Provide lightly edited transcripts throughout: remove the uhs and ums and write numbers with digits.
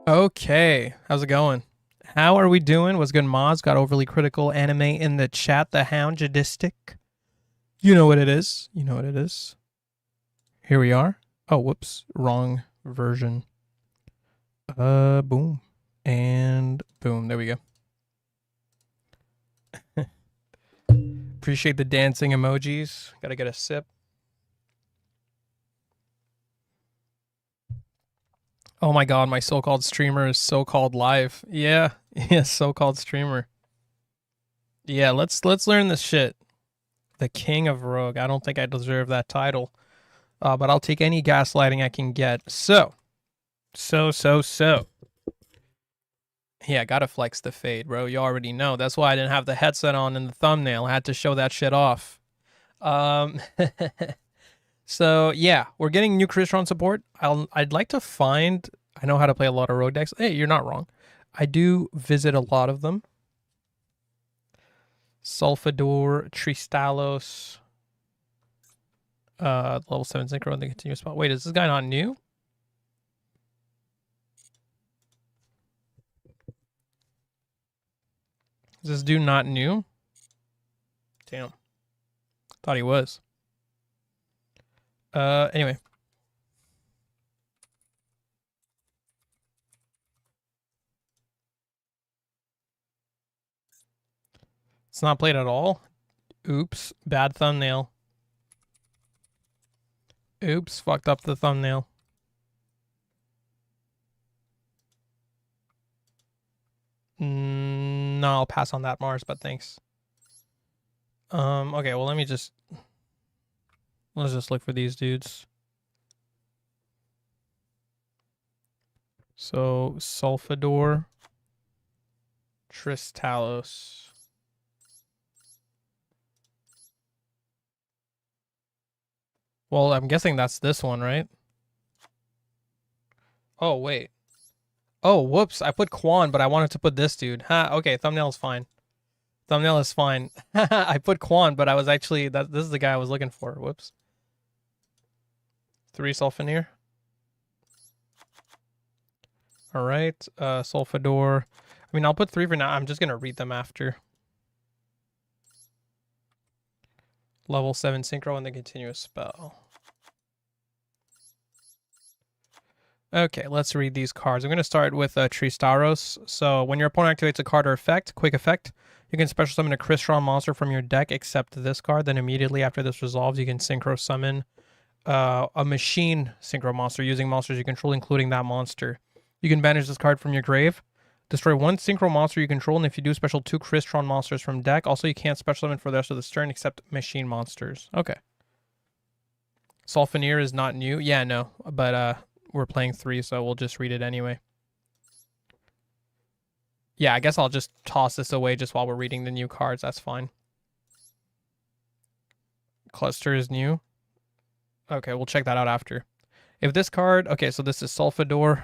Okay, how's it going? How are we doing? What's good, Moz? Got overly critical anime in the chat. The Hound Jadistic. You know what it is. You know what it is. Here we are. Oh, whoops, wrong version. Boom, and boom. There we go. Appreciate the dancing emojis. Gotta get a sip. Oh my god, my so-called streamer is so-called live. Yeah, yeah, so-called streamer. Yeah, let's learn this shit. The King of Rogue. I don't think I deserve that title. But I'll take any gaslighting I can get. So. Yeah, gotta flex the fade, bro. You already know. That's why I didn't have the headset on in the thumbnail. I had to show that shit off. So yeah, we're getting new CRYSTRON support. I'd like to find. I know how to play a lot of rogue decks. Hey, you're not wrong. I do visit a lot of them. Sulfador, Tristalos, level 7 synchro in the continuous spot. Wait, is this guy not new? Is this dude not new? Damn. Thought he was. Anyway. It's not played at all. Oops. Bad thumbnail. Oops. Fucked up the thumbnail. No, I'll pass on that, Mars, but thanks. Okay, well, let's just look for these dudes. So, Sulfador, Tristalos. Well, I'm guessing that's this one, right? Oh, wait. Oh, whoops. I put Quan, but I wanted to put this dude. Ha, okay, thumbnail is fine. Thumbnail is fine. I put Quan, but I was actually, this is the guy I was looking for. Whoops. 3 Sulfanier. All right, Sulfador. I mean, I'll put 3 for now. I'm just going to read them after. Level 7 synchro and the continuous spell. Okay, let's read these cards. I'm going to start with Tristaros. So when your opponent activates a card or effect, quick effect, you can special summon a CRYSTRON monster from your deck except this card. Then immediately after this resolves, you can synchro summon a machine synchro monster using monsters you control, including that monster. You can banish this card from your grave. Destroy 1 synchro monster you control, and if you do, special 2 CRYSTRON monsters from deck. Also, you can't special summon for the rest of this turn except machine monsters. Okay. Sulfanier is not new. Yeah, no, but we're playing 3, so we'll just read it anyway. Yeah, I guess I'll just toss this away just while we're reading the new cards. That's fine. Cluster is new. Okay, we'll check that out after. If this card, okay, so this is Sulfador.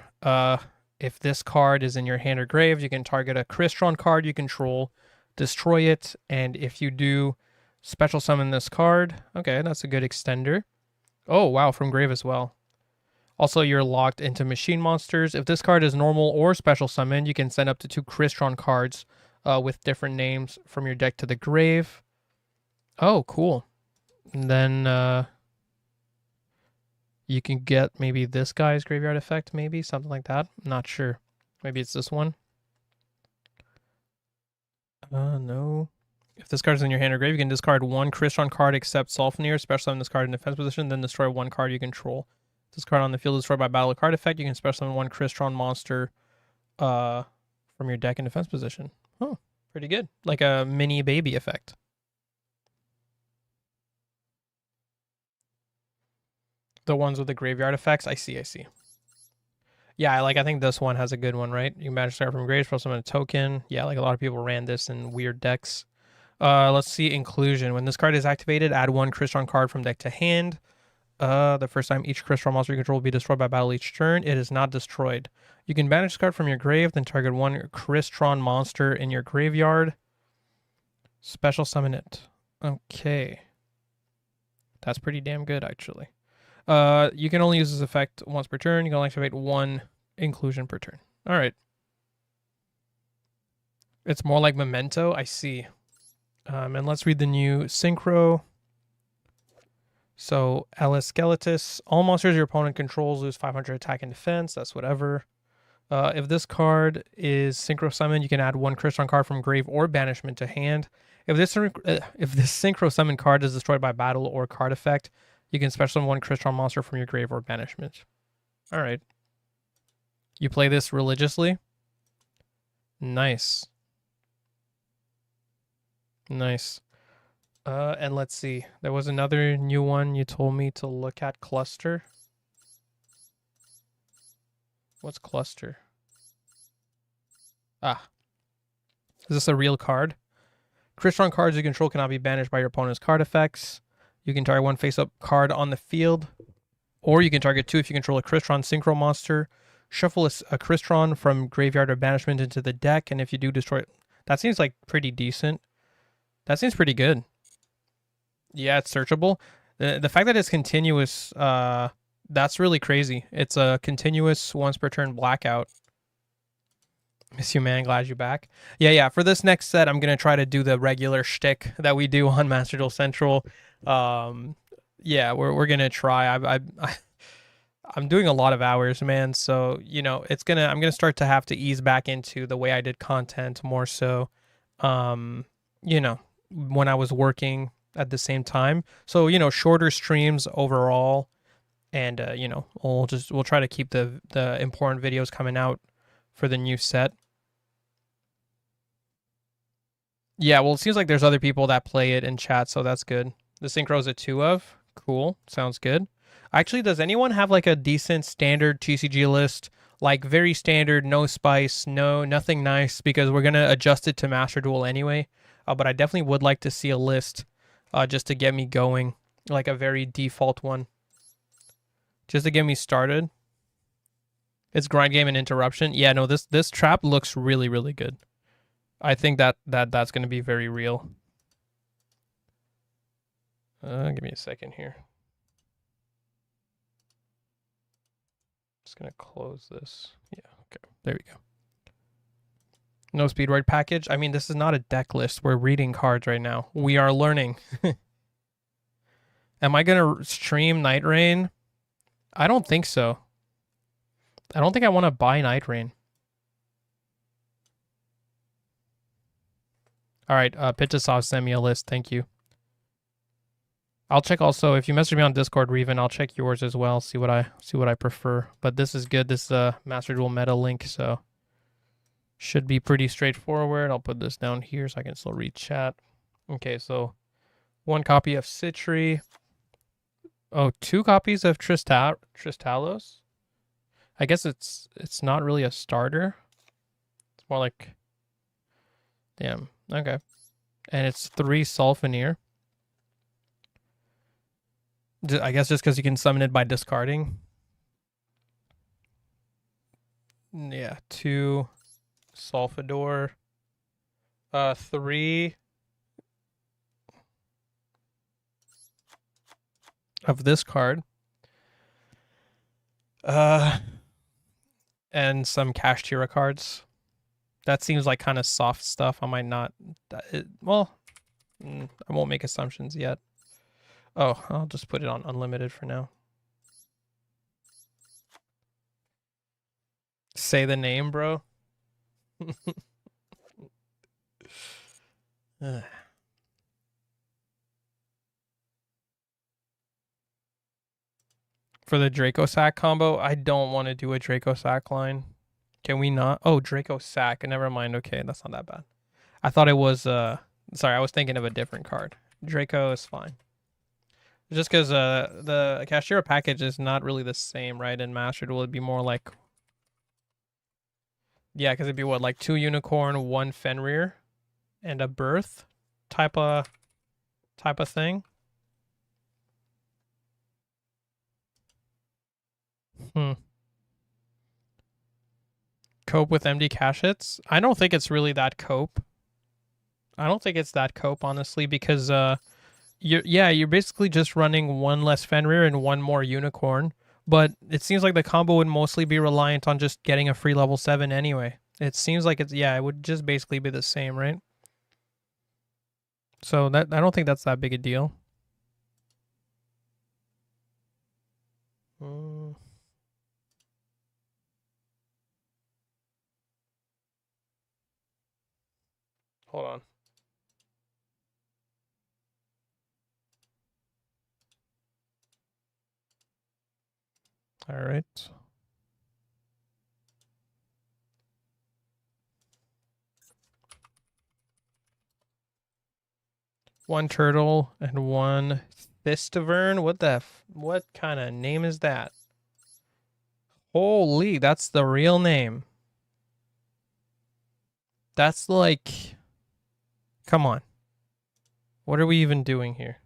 If this card is in your hand or grave, you can target a CRYSTRON card you control, destroy it, and if you do, special summon this card. Okay, that's a good extender. Oh, wow, from grave as well. Also, you're locked into machine monsters. If this card is normal or special summon, you can send up to 2 CRYSTRON cards with different names from your deck to the grave. Oh, cool. And then you can get maybe this guy's graveyard effect, maybe something like that. I'm not sure. Maybe it's this one. No. If this card is in your hand or grave, you can discard 1 CRYSTRON card except Sulfanier, special summon this card in defense position, then destroy 1 card you control. This card on the field is destroyed by battle card effect. You can special summon 1 CRYSTRON monster from your deck in defense position. Oh, pretty good. Like a mini baby effect. The ones with the graveyard effects. I see. Yeah, I think this one has a good one, right? You can manage to start from grave, special summon a token. Yeah, like a lot of people ran this in weird decks. Let's see inclusion. When this card is activated, add 1 CRYSTRON card from deck to hand. The first time each CRYSTRON monster you control will be destroyed by battle each turn. It is not destroyed. You can banish this card from your grave, then target 1 CRYSTRON monster in your graveyard. Special summon it. Okay. That's pretty damn good, actually. You can only use this effect once per turn. You can only activate 1 inclusion per turn. All right. It's more like Memento. I see. And let's read the new Synchro. So, Alice Skeletus. All monsters your opponent controls lose 500 attack and defense. That's whatever. If this card is Synchro Summon, you can add one CRYSTRON card from grave or banishment to hand. If this Synchro Summon card is destroyed by battle or card effect, you can special summon one CRYSTRON monster from your grave or banishment. All right. You play this religiously? Nice. Nice. And let's see. There was another new one you told me to look at. Cluster. What's Cluster? Ah. Is this a real card? CRYSTRON cards you control cannot be banished by your opponent's card effects. You can target one face-up card on the field. Or you can target two if you control a CRYSTRON Synchro monster. Shuffle a CRYSTRON from graveyard or banishment into the deck, and if you do destroy it... That seems like pretty decent. That seems pretty good. Yeah, it's searchable. The fact that it's continuous, that's really crazy. It's a continuous once per turn blackout. Miss you, man. Glad you're back. Yeah. For this next set, I'm going to try to do the regular shtick that we do on Master Duel Central. Yeah, we're going to try. I'm doing a lot of hours, man. So, you know, I'm going to start to have to ease back into the way I did content more so, you know, when I was working at the same time. So, you know, shorter streams overall. And, you know, we'll try to keep the important videos coming out for the new set. Yeah, well, it seems like there's other people that play it in chat, so that's good. The Synchro's a 2 of. Cool. Sounds good. Actually, does anyone have like a decent standard TCG list? Like very standard, no spice, nothing nice, because we're going to adjust it to Master Duel anyway. But I definitely would like to see a list just to get me going, like a very default one. Just to get me started. It's grind game and interruption. Yeah, no, this trap looks really, really good. I think that's going to be very real. Give me a second here. Just going to close this. Yeah, okay. There we go. No Speedroid package. I mean, this is not a deck list. We're reading cards right now. We are learning. Am I going to stream Night Rain? I don't think so. I don't think I want to buy Night Rain. All right, Pitasaw sent me a list. Thank you. I'll check also if you message me on Discord, Reven. I'll check yours as well. See what I prefer. But this is good. This is a Master Duel meta link, so should be pretty straightforward. I'll put this down here so I can still read chat. Okay, so 1 copy of Citri. Oh, 2 copies of Tristalos. I guess it's not really a starter. It's more like, damn. Okay. And it's 3 Sulfenir. I guess just because you can summon it by discarding. Yeah, 2 Sulfador. 3 of this card. And some Kashtira cards. That seems like kind of soft stuff. I might not... well, I won't make assumptions yet. Oh, I'll just put it on unlimited for now. Say the name, bro. For the Draco Sack combo, I don't want to do a Draco Sack line. Can we not? Oh, Draco Sack. Never mind. Okay, that's not that bad. I thought it was... sorry, I was thinking of a different card. Draco is fine. Just because the Kashtira package is not really the same, right? In Master Duel, it'd be more like... Yeah, because it'd be what? Like 2 Unicorn, 1 Fenrir, and a Birth type of thing. Cope with MD cash hits? I don't think it's really that cope. I don't think it's that cope, honestly, because you're basically just running 1 less Fenrir and 1 more Unicorn, But it seems like the combo would mostly be reliant on just getting a free level 7 anyway. It seems like it's, yeah, it would just basically be the same, right? So that I don't think that's that big a deal. Hold on. All right. One turtle and one Fistavern. What kind of name is that? Holy, that's the real name. That's like, come on. What are we even doing here?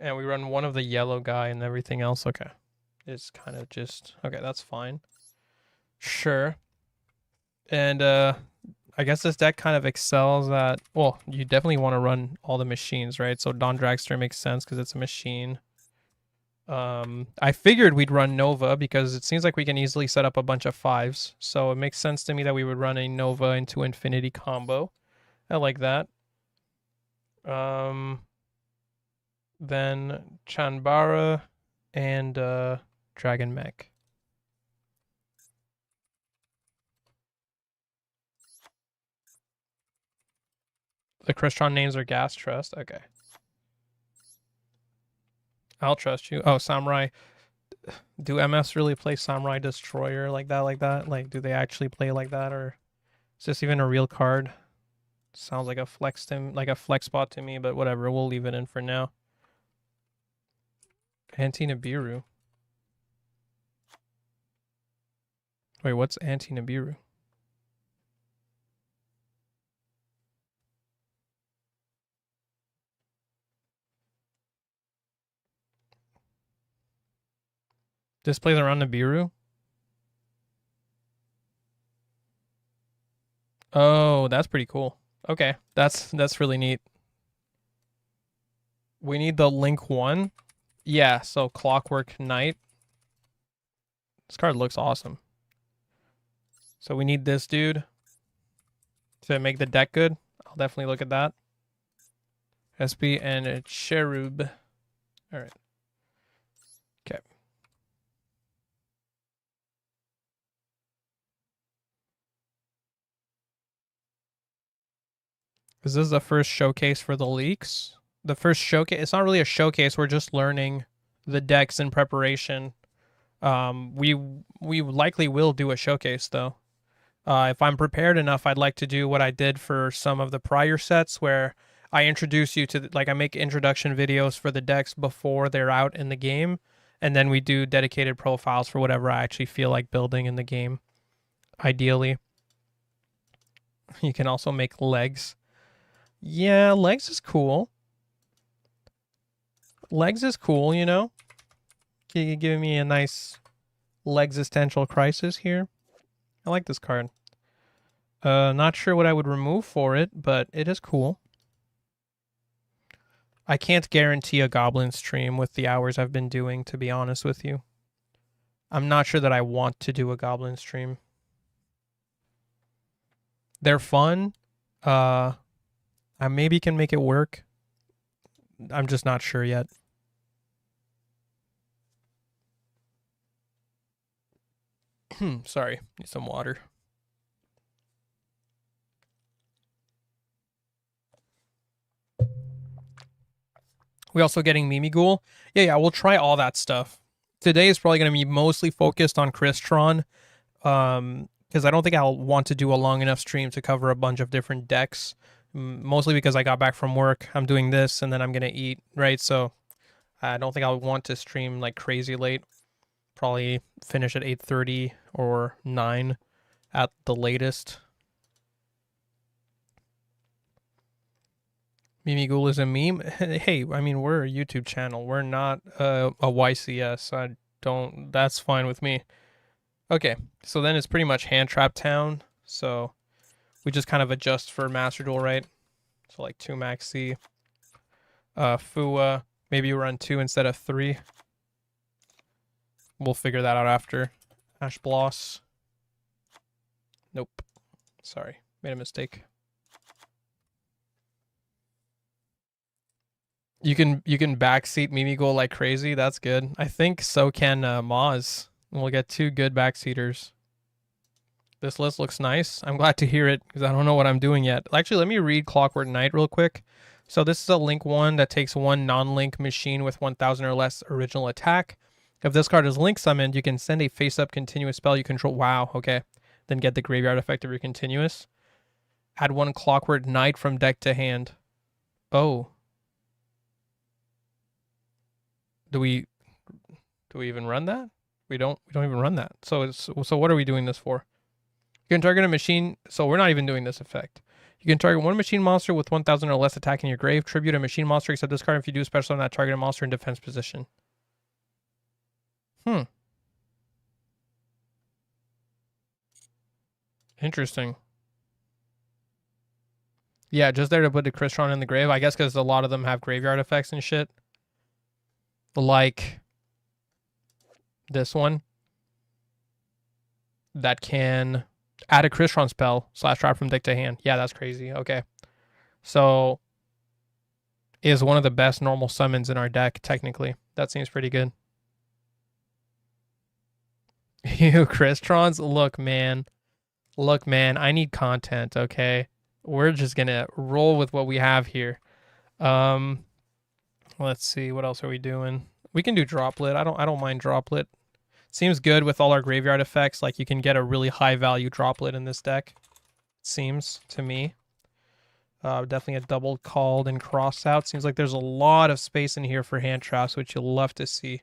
And we run one of the yellow guy and everything else. Okay. It's kind of just, okay, that's fine. Sure. And I guess this deck kind of excels at, well, you definitely want to run all the machines, right? So Dawn Dragster makes sense because it's a machine. I figured we'd run Nova because it seems like we can easily set up a bunch of 5s. So it makes sense to me that we would run a Nova into Infinity combo. I like that. Then Chanbara and Dragon Mech. The CRYSTRON names are Gas Trust. Okay. I'll trust you. Oh, Samurai. Do MS really play Samurai Destroyer like that, Like, do they actually play like that, or is this even a real card? Sounds like a flex spot to me, but whatever. We'll leave it in for now. Anti-Nibiru. Wait, what's Anti-Nibiru? This plays around Nibiru? Oh, that's pretty cool. Okay, that's really neat. We need the Link 1. Yeah, so Clockwork Knight. This card looks awesome. So we need this dude to make the deck good. I'll definitely look at that. SB and a Cherub. All right. Okay. Is this the first showcase for the leaks? The first showcase. It's not really a showcase. We're just learning the decks in preparation. We likely will do a showcase though. If I'm prepared enough, I'd like to do what I did for some of the prior sets where I introduce you to, like, I make introduction videos for the decks before they're out in the game, and then we do dedicated profiles for whatever I actually feel like building in the game, ideally. You can also make legs. Yeah, legs is cool. Legs is cool, you know? You're giving me a nice Legzistential Crisis here. I like this card. Not sure what I would remove for it, but it is cool. I can't guarantee a Goblin stream with the hours I've been doing, to be honest with you. I'm not sure that I want to do a Goblin stream. They're fun. I maybe can make it work. I'm just not sure yet. Sorry, need some water. We also getting Mimighoul. Yeah, we'll try all that stuff. Today is probably going to be mostly focused on CRYSTRON, because I don't think I'll want to do a long enough stream to cover a bunch of different decks. Mostly because I got back from work, I'm doing this, and then I'm going to eat, right? So I don't think I'll want to stream like crazy late. Probably finish at 8:30 or 9 at the latest. Mimighoul is a meme. Hey, I mean, we're a YouTube channel. We're not a YCS. That's fine with me. Okay, so then it's pretty much Hand Trap Town. So we just kind of adjust for Master Duel, right? So like 2 Maxi. Fua, maybe you run 2 instead of 3. We'll figure that out after. Ash Bloss. Nope. Sorry. Made a mistake. You can backseat Mimigol like crazy. That's good. I think so can Maz. We'll get 2 good backseaters. This list looks nice. I'm glad to hear it because I don't know what I'm doing yet. Actually, let me read Clockwork Knight real quick. So this is a link 1 that takes 1 non-link machine with 1000 or less original attack. If this card is link summoned, you can send a face-up continuous spell you control. Wow, okay. Then get the graveyard effect of your continuous. Add 1 Clockwork Knight from deck to hand. Oh. Do we even run that? We don't even run that. So what are we doing this for? You can target a machine. So we're not even doing this effect. You can target 1 machine monster with 1000 or less attack in your grave. Tribute a machine monster except this card if you do special on that targeted monster in defense position. Interesting. Yeah, just there to put the CRYSTRON in the grave. I guess because a lot of them have graveyard effects and shit. Like this one. That can add a CRYSTRON spell / trap from deck to hand. Yeah, that's crazy. Okay. So is one of the best normal summons in our deck, technically. That seems pretty good. You CRYSTRONs? Look, man. Look, man, I need content, okay? We're just gonna roll with what we have here. Let's see, what else are we doing? We can do Droplet. I don't mind Droplet. Seems good with all our graveyard effects. Like, you can get a really high value Droplet in this deck. It seems to me. Definitely a double called and cross out. Seems like there's a lot of space in here for hand traps, which you'll love to see.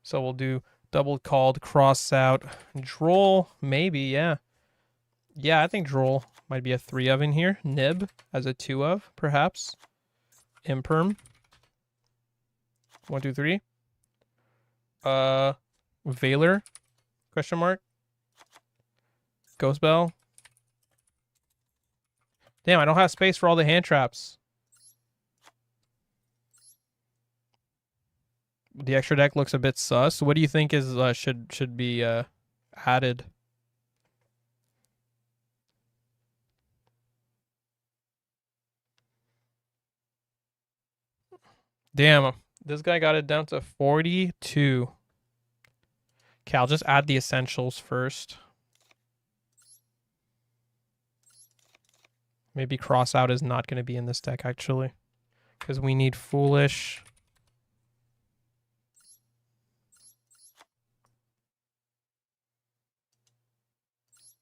So we'll do double called, cross out, Droll, maybe, yeah. Yeah, I think Droll might be a 3 of in here. Nib as a 2 of, perhaps. Imperm. 1, 2, 3. Veiler? Question mark. Ghost Bell. Damn, I don't have space for all the hand traps. The extra deck looks a bit sus. What do you think is should be added? Damn, this guy got it down to 42. Okay, I'll just add the essentials first. Maybe cross out is not going to be in this deck, actually. Because we need Foolish.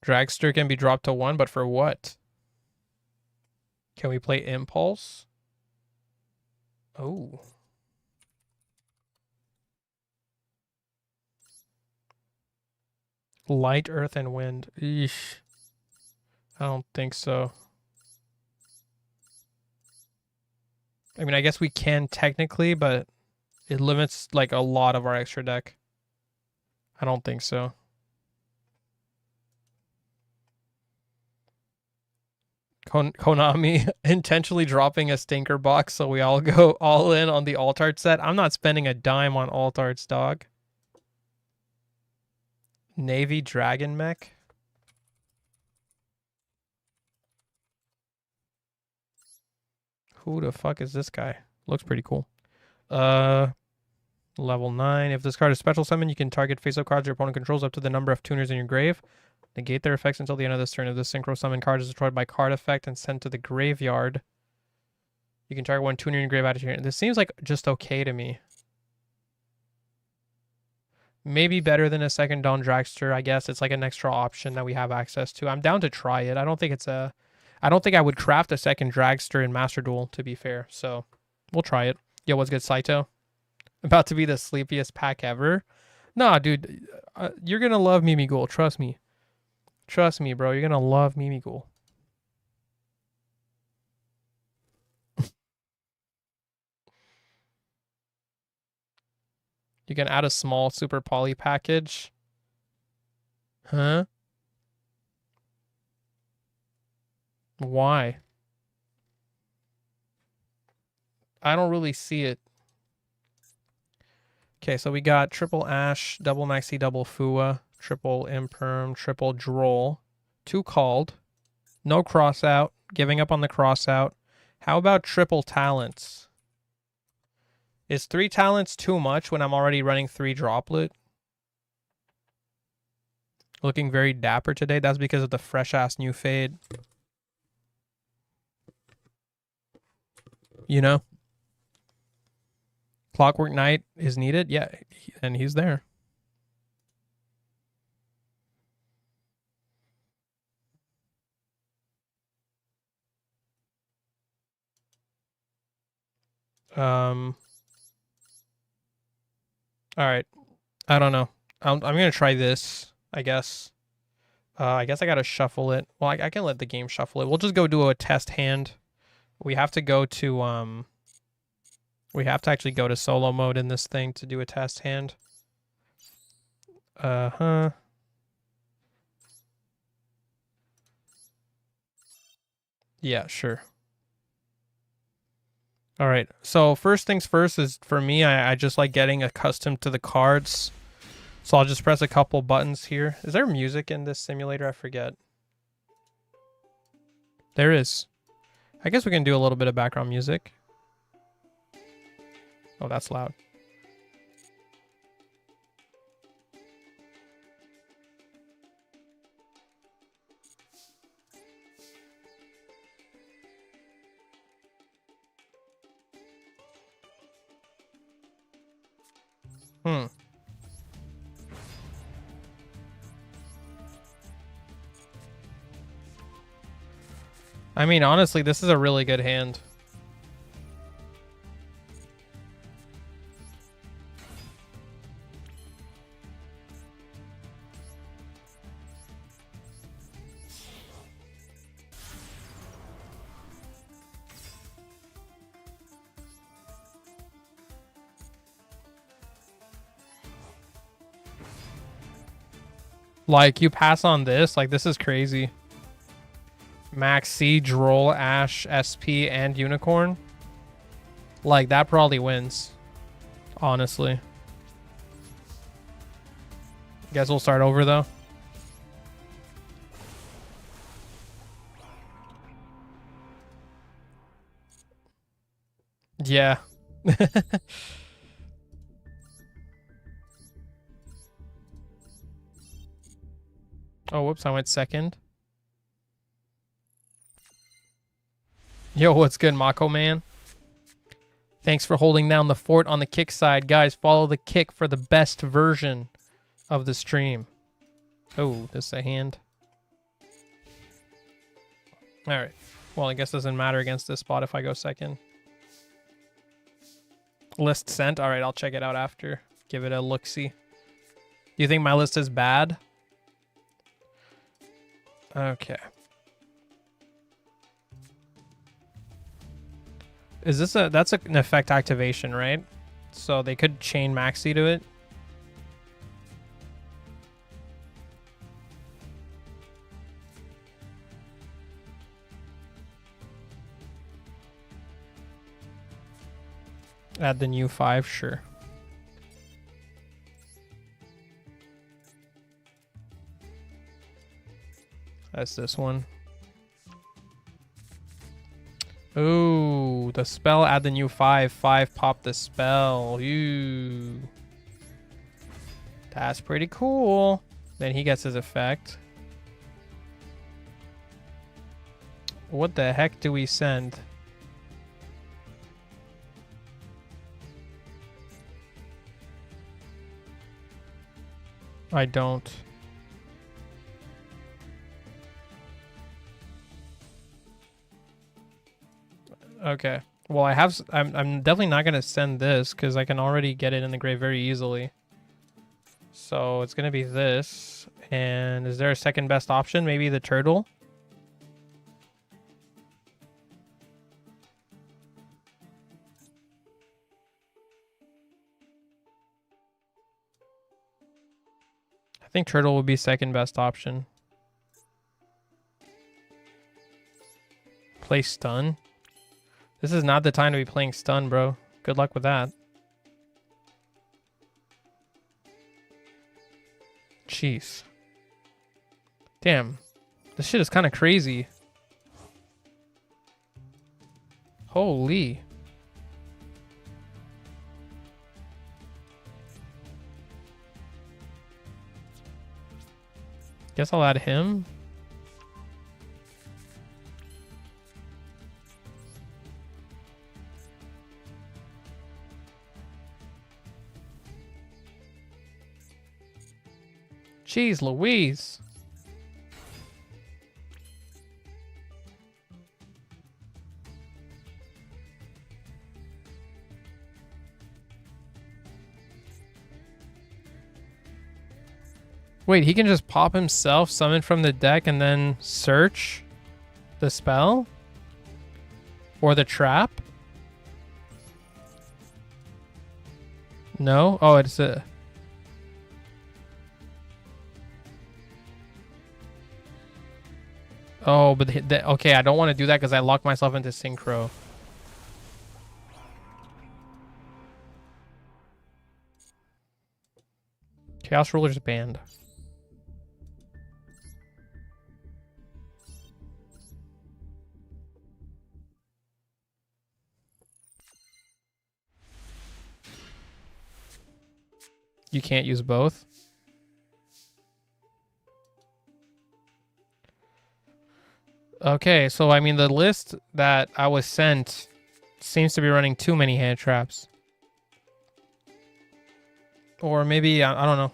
Dragster can be dropped to 1, but for what? Can we play Impulse? Oh. Light, Earth, and Wind. Eesh. I don't think so. I mean, I guess we can technically, but it limits like a lot of our extra deck. I don't think so. Konami intentionally dropping a stinker box so we all go all in on the Altart set. I'm not spending a dime on Altarts, dog. Navy Dragon Mech. Who the fuck is this guy? Looks pretty cool. Level 9. If this card is special summon, you can target face-up cards your opponent controls up to the number of tuners in your grave. Negate their effects until the end of this turn. If this synchro summon card is destroyed by card effect and sent to the graveyard, you can target 1 tuner in your grave out of your hand. This seems like just okay to me. Maybe better than a second Dawn Dragster, I guess. It's like an extra option that we have access to. I'm down to try it. I don't think I would craft a second Dragster in Master Duel, to be fair. So we'll try it. Yo, what's good, Saito? About to be the sleepiest pack ever? Nah, dude. You're going to love Mimighoul. Trust me. Trust me, bro. You're going to love Mimighoul. You can add a small super poly package. Huh? Why? I don't really see it. Okay, so we got triple Ash, double Maxi, double Fua, triple Imperm, triple Droll, 2 called, no cross out, giving up on the cross out. How about triple Talents? Is 3 Talents too much when I'm already running 3 Droplet? Looking very dapper today. That's because of the fresh-ass new fade. You know? Clockwork Knight is needed? Yeah, and he's there. All right. I don't know. I'm going to try this, I guess. I guess I got to shuffle it. Well, I can let the game shuffle it. We'll just go do a test hand. We have to go to, we have to actually go to solo mode in this thing to do a test hand. Uh-huh. Yeah, sure. All right. So first things first is for me, I just like getting accustomed to the cards. So I'll just press a couple buttons here. Is there music in this simulator? I forget. There is. I guess we can do a little bit of background music. Oh, that's loud. I mean, honestly, this is a really good hand. Like, you pass on this, like, this is crazy. Max C, Droll, Ash, SP, and Unicorn. Like, that probably wins. Honestly. Guess we'll start over, though. Yeah. Oh, whoops, I went second. Yo, what's good, Mako Man? Thanks for holding down the fort on the kick side. Guys, follow the kick for the best version of the stream. Oh, this is a hand. All right. Well, I guess it doesn't matter against this spot if I go second. List sent. All right, I'll check it out after. Give it a look-see. Do you think my list is bad? Okay. Is this that's an effect activation, right? So they could chain Maxi to it. Add the new 5, sure. That's this one. Ooh, the spell, add the new 5. 5, pop the spell. Ooh. That's pretty cool. Then he gets his effect. What the heck do we send? I don't. Okay. Well, I'm definitely not going to send this because I can already get it in the grave very easily. So it's going to be this. And is there a second best option? Maybe the turtle? I think turtle would be second best option. Play stun? This is not the time to be playing stun, bro. Good luck with that. Jeez. Damn. This shit is kind of crazy. Holy. Guess I'll add him. Jeez Louise. Wait, he can just pop himself, summon from the deck, and then search the spell? Or the trap? No? Oh, it's a... Oh, but okay, I don't want to do that because I locked myself into synchro. Chaos Ruler's banned. You can't use both? Okay, so I mean the list that I was sent seems to be running too many hand traps. Or maybe, I don't know.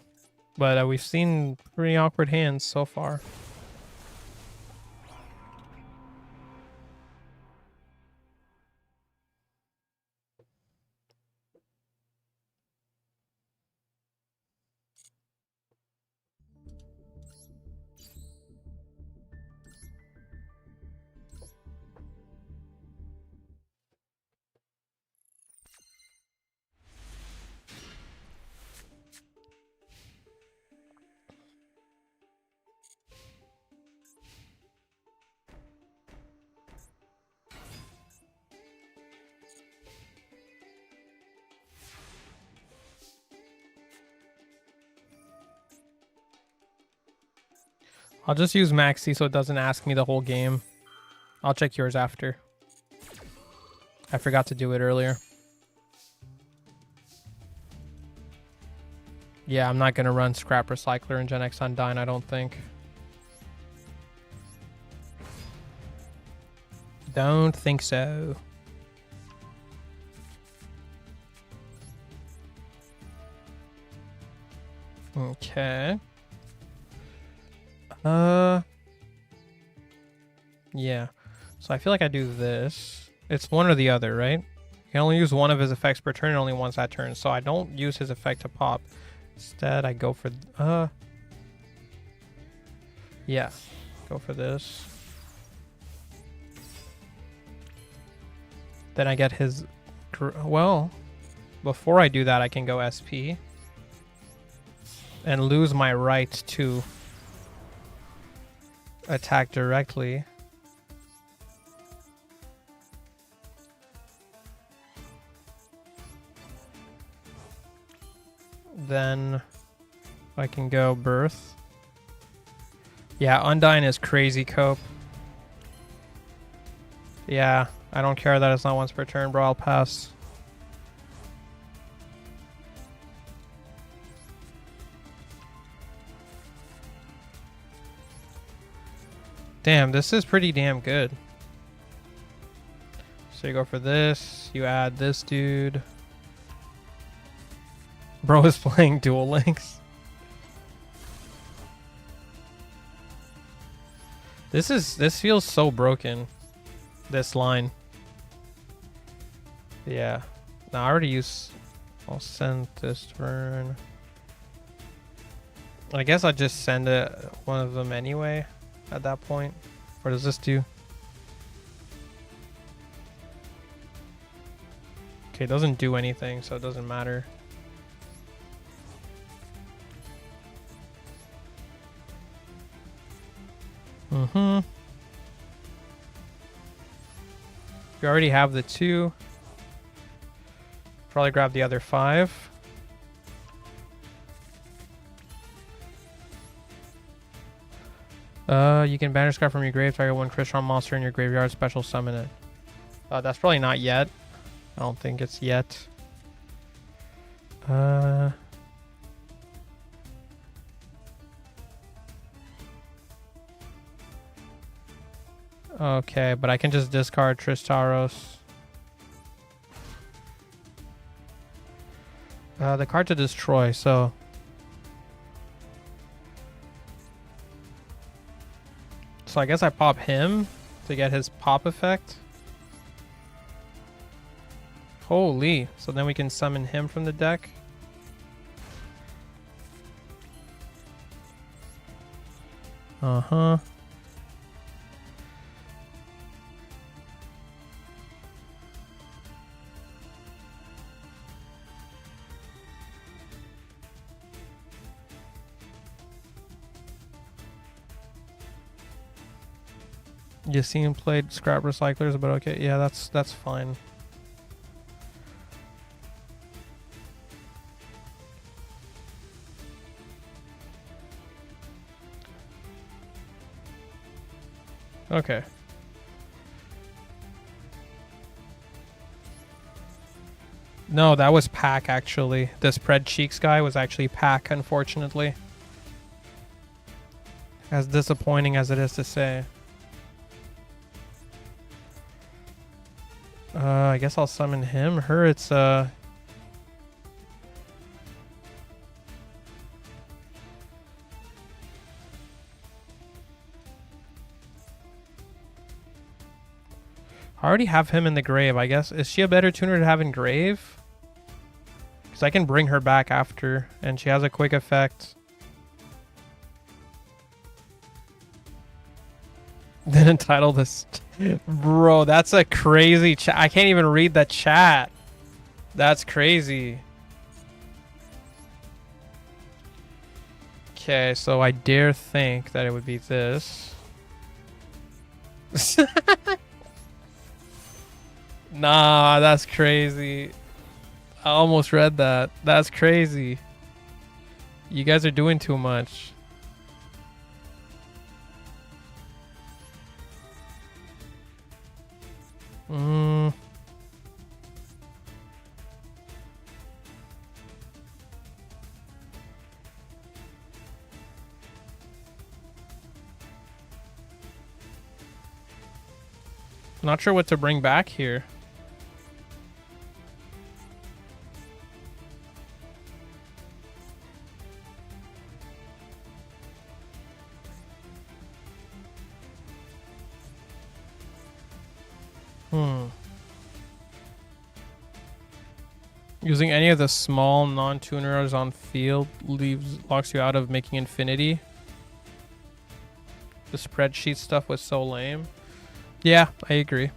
But we've seen pretty awkward hands so far. I'll just use Maxi so it doesn't ask me the whole game. I'll check yours after. I forgot to do it earlier. Yeah, I'm not going to run Scrap Recycler and Gen X Undyne, I don't think. Don't think so. Okay. Yeah. So I feel like I do this. It's one or the other, right? You can only use one of his effects per turn and only once that turn. So I don't use his effect to pop. Instead, I go for... yeah. Go for this. Then I get his... well, before I do that, I can go SP. And lose my right to attack directly. Then I can go Birth. Yeah, Undyne is crazy cope. Yeah, I don't care that it's not once per turn, bro. I'll pass. Damn, this is pretty damn good. So you go for this. You add this dude. Bro is playing Duel Links. This feels so broken. This line. Yeah. No, I already used... I'll send this turn. I guess I'll just send one of them anyway at that point. What does this do? Okay, it doesn't do anything, so it doesn't matter. Mm-hmm. We already have the 2. Probably grab the other 5. You can banish card from your grave, target one CRYSTRON monster in your graveyard, special summon it. That's probably not yet. I don't think it's yet. Okay, but I can just discard Tristaros. The card to destroy, so... So I guess I pop him to get his pop effect. Holy. So then we can summon him from the deck. Uh-huh. You seen played scrap recyclers, but okay, yeah, that's fine. Okay. No, that was pack actually. The spread cheeks guy was actually pack, unfortunately. As disappointing as it is to say. I guess I'll summon him. Her, it's I already have him in the grave, I guess. Is she a better tuner to have in grave? Because I can bring her back after, and she has a quick effect. Then entitle this... Bro, that's a crazy chat. I can't even read the chat. That's crazy. Okay, so I dare think that it would be this. Nah, that's crazy. I almost read that. That's crazy. You guys are doing too much. Not sure what to bring back here. Using any of the small non-tuners on field locks you out of making infinity. The spreadsheet stuff was so lame. Yeah, I agree.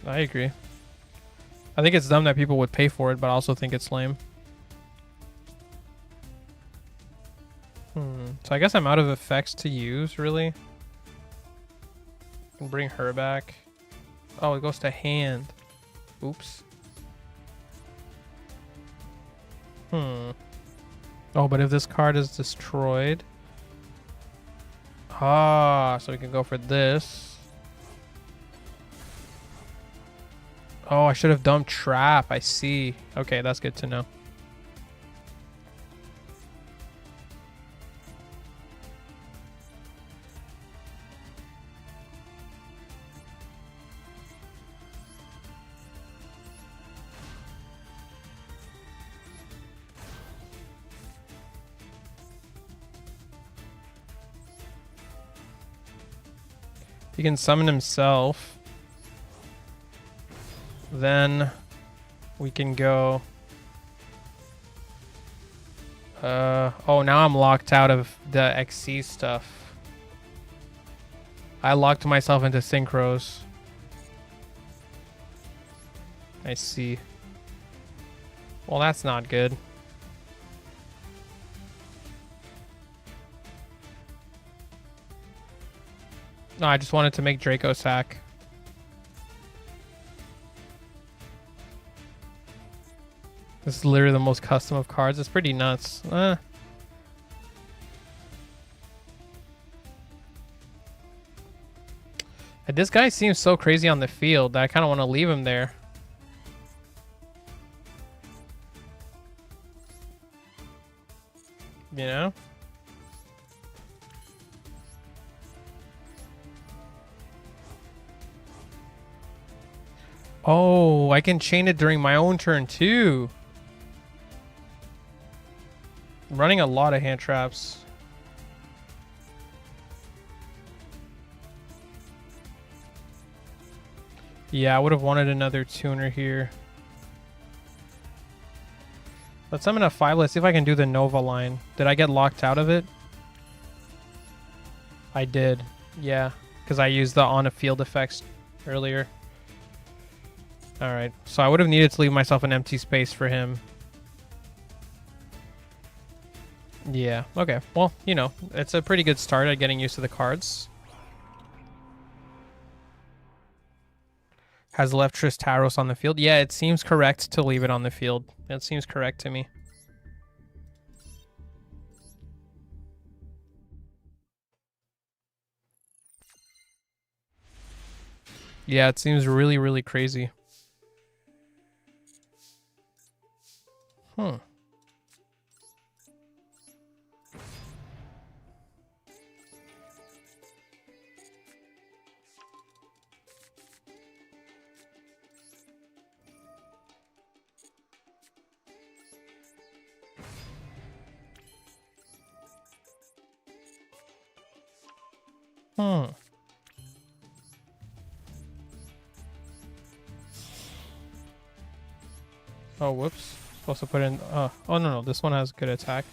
I agree. I think it's dumb that people would pay for it, but I also think it's lame. So I guess I'm out of effects to use, really. I can bring her back. Oh, it goes to hand. Oops. Oh, but if this card is destroyed... Ah, so we can go for this. Oh, I should have dumped Trap. I see. Okay, that's good to know. He can summon himself. Then we can go. Oh, now I'm locked out of the XC stuff. I locked myself into synchros. I see. Well, that's not good. No, I just wanted to make Draco sack. This is literally the most custom of cards. It's pretty nuts. this guy seems so crazy on the field that I kind of want to leave him there. You know? Oh, I can chain it during my own turn too. I'm running a lot of hand traps. Yeah, I would have wanted another tuner here. Let's summon a 5. Let's see if I can do the Nova line. Did I get locked out of it? I did. Yeah, because I used the on a field effects earlier. Alright, so I would have needed to leave myself an empty space for him. Yeah, okay. Well, you know, it's a pretty good start at getting used to the cards. Has left Tristaros on the field. Yeah, it seems correct to leave it on the field. It seems correct to me. Yeah, it seems really, really crazy. Hmm. Hmm. Oh, whoops. Supposed to put in... oh, no. This one has good attack.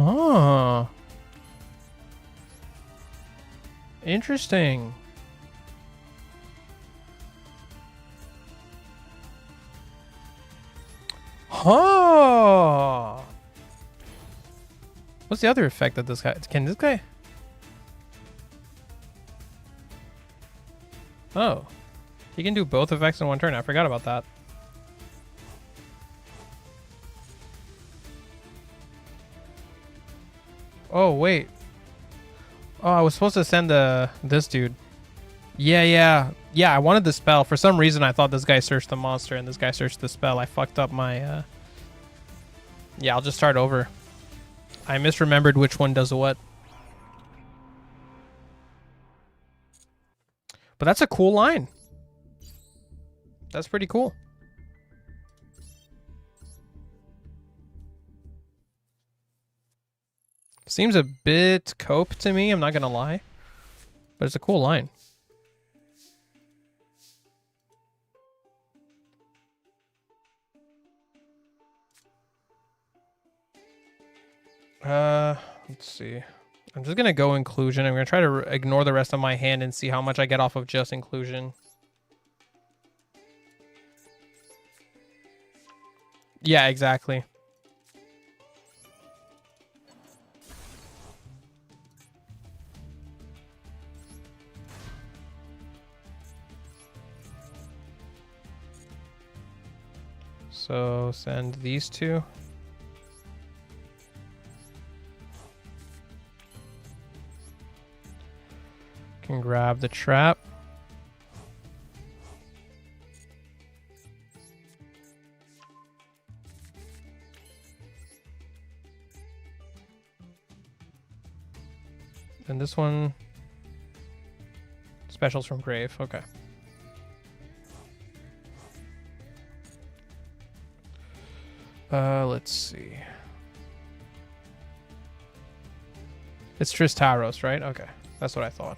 Oh. Interesting. Huh. What's the other effect that this guy... Can this guy... Oh. He can do both effects in one turn. I forgot about that. Oh, wait. Oh, I was supposed to send this dude. Yeah, I wanted the spell. For some reason, I thought this guy searched the monster and this guy searched the spell. I fucked up my... Yeah, I'll just start over. I misremembered which one does what. But that's a cool line. That's pretty cool. Seems a bit cope to me, I'm not gonna lie. But it's a cool line. Let's see. I'm just gonna go inclusion. I'm gonna try to ignore the rest of my hand and see how much I get off of just inclusion. Yeah, exactly. So send these two. Can grab the trap. And this one, specials from grave. Okay. Let's see. It's Tristaros, right? Okay, that's what I thought.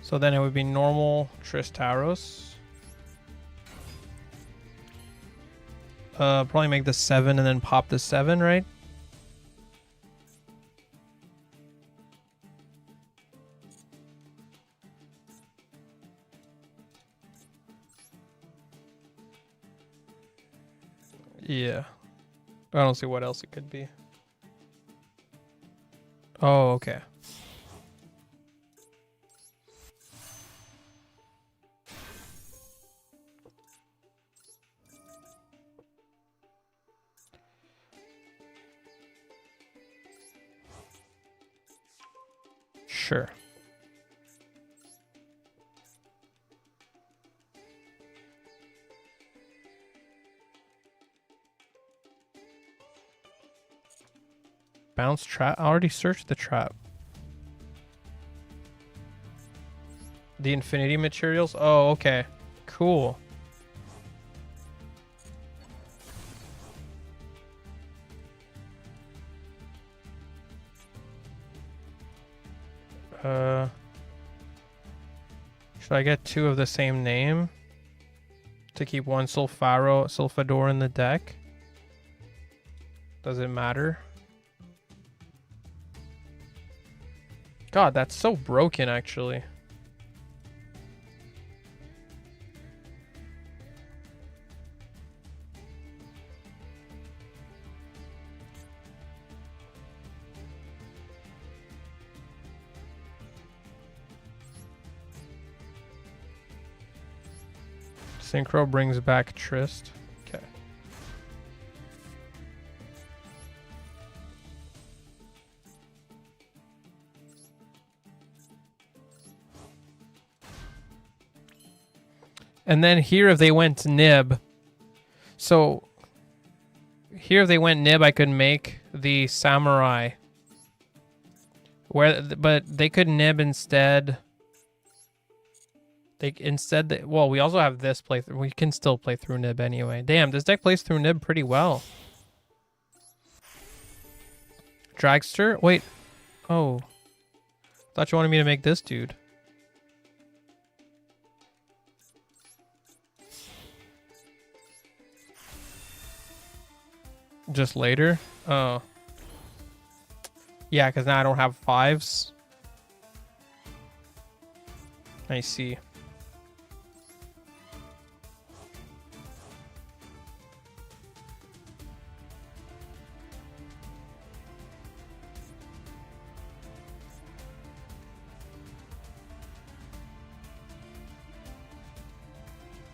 So then it would be normal Tristaros. Probably make the 7 and then pop the 7, right? Yeah. I don't see what else it could be. Oh, okay. Sure. Bounce trap. I already searched the trap. The infinity materials? Oh, okay. Cool. Should I get 2 of the same name to keep one Sulfador in the deck? Does it matter? God, that's so broken, actually. Synchro brings back Trist. Okay. And then here, if they went Nib, so here if they went Nib, I could make the Samurai. But they could Nib instead. Well, we also have this playthrough. We can still play through Nib anyway. Damn, this deck plays through Nib pretty well. Dragster? Wait. Oh. Thought you wanted me to make this dude. Just later? Oh. Yeah, because now I don't have 5s. I see.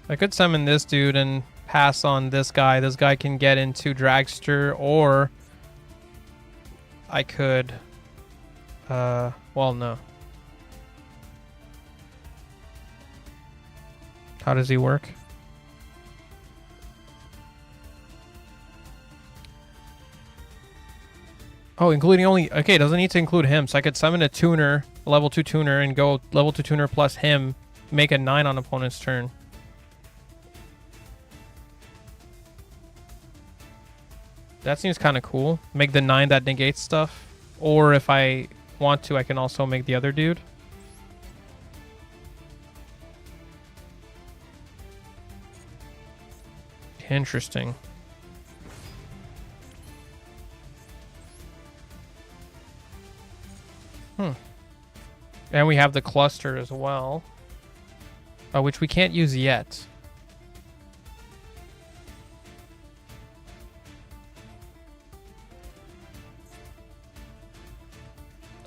I could summon this dude and pass on this guy. This guy can get into Dragster, or I could... well, no. How does he work? Oh, including only... Okay, doesn't need to include him. So I could summon a tuner, a level 2 tuner, and go level 2 tuner plus him, make a 9 on opponent's turn. That seems kind of cool. Make the 9 that negates stuff. Or if I want to, I can also make the other dude. Interesting. And we have the cluster as well. Which we can't use yet.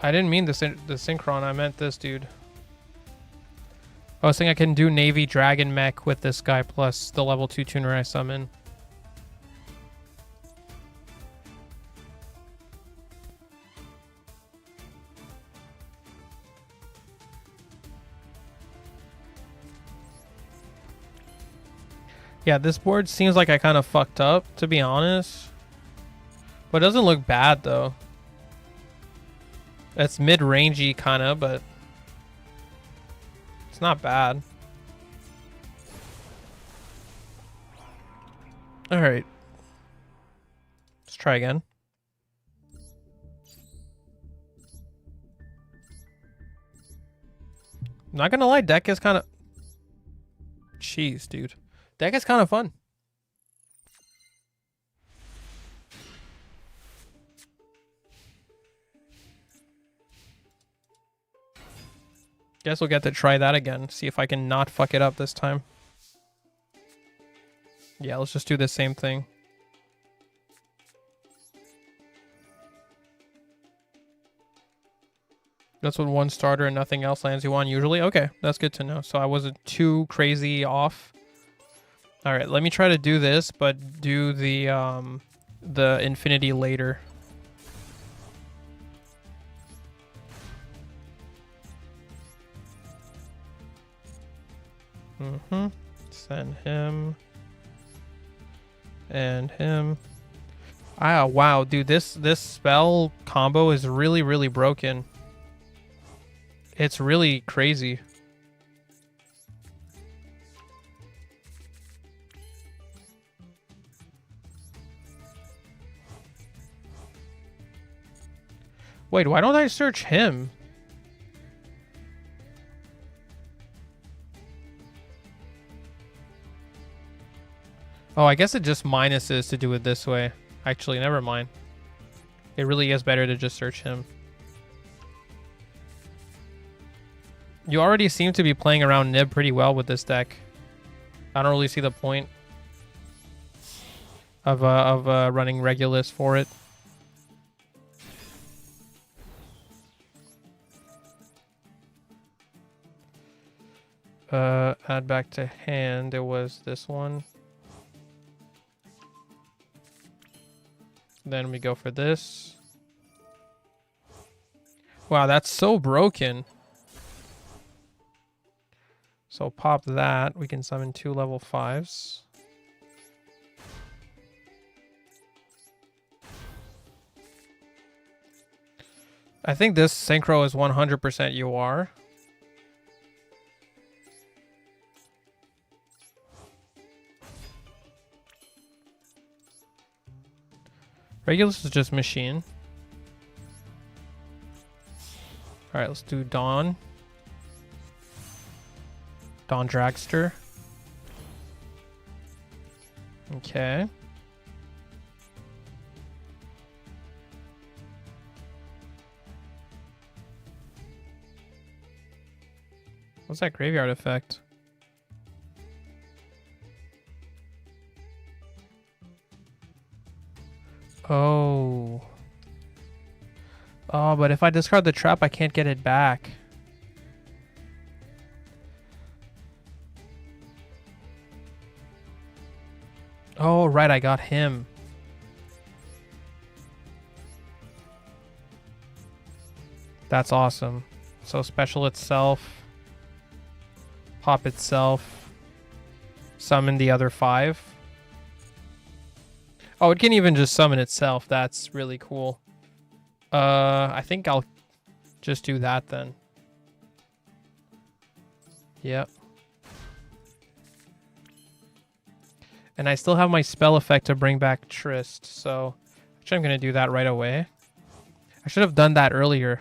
I didn't mean the Synchron, I meant this dude. I was saying I can do Navy Dragon Mech with this guy plus the level 2 tuner I summon. Yeah, this board seems like I kind of fucked up, to be honest. But it doesn't look bad, though. It's mid-rangey, kind of, but it's not bad. All right. Let's try again. Not gonna lie, deck is kind of... Jeez, dude. Deck is kind of fun. Guess we'll get to try that again. See if I can not fuck it up this time. Yeah, let's just do the same thing. That's what one starter and nothing else lands you on usually. Okay, that's good to know. So I wasn't too crazy off. All right, let me try to do this, but do the infinity later. Send him and him. Ah, wow, dude, this spell combo is really, really broken. It's really crazy. Wait, why don't I search him? Oh, I guess it just minuses to do it this way. Actually, never mind. It really is better to just search him. You already seem to be playing around Nib pretty well with this deck. I don't really see the point of running Regulus for it. Add back to hand. It was this one. Then we go for this. Wow, that's so broken. So pop that. We can summon 2 level 5s. I think this synchro is 100% UR. Regulus is just machine. All right, let's do Dawn. Dawn Dragster. Okay. What's that graveyard effect? Oh. Oh, but if I discard the trap, I can't get it back. Oh, right, I got him. That's awesome. So special itself. Pop itself. Summon the other 5. Oh, it can even just summon itself. That's really cool. I think I'll just do that then. Yep. And I still have my spell effect to bring back Tryst, so actually I'm going to do that right away. I should have done that earlier.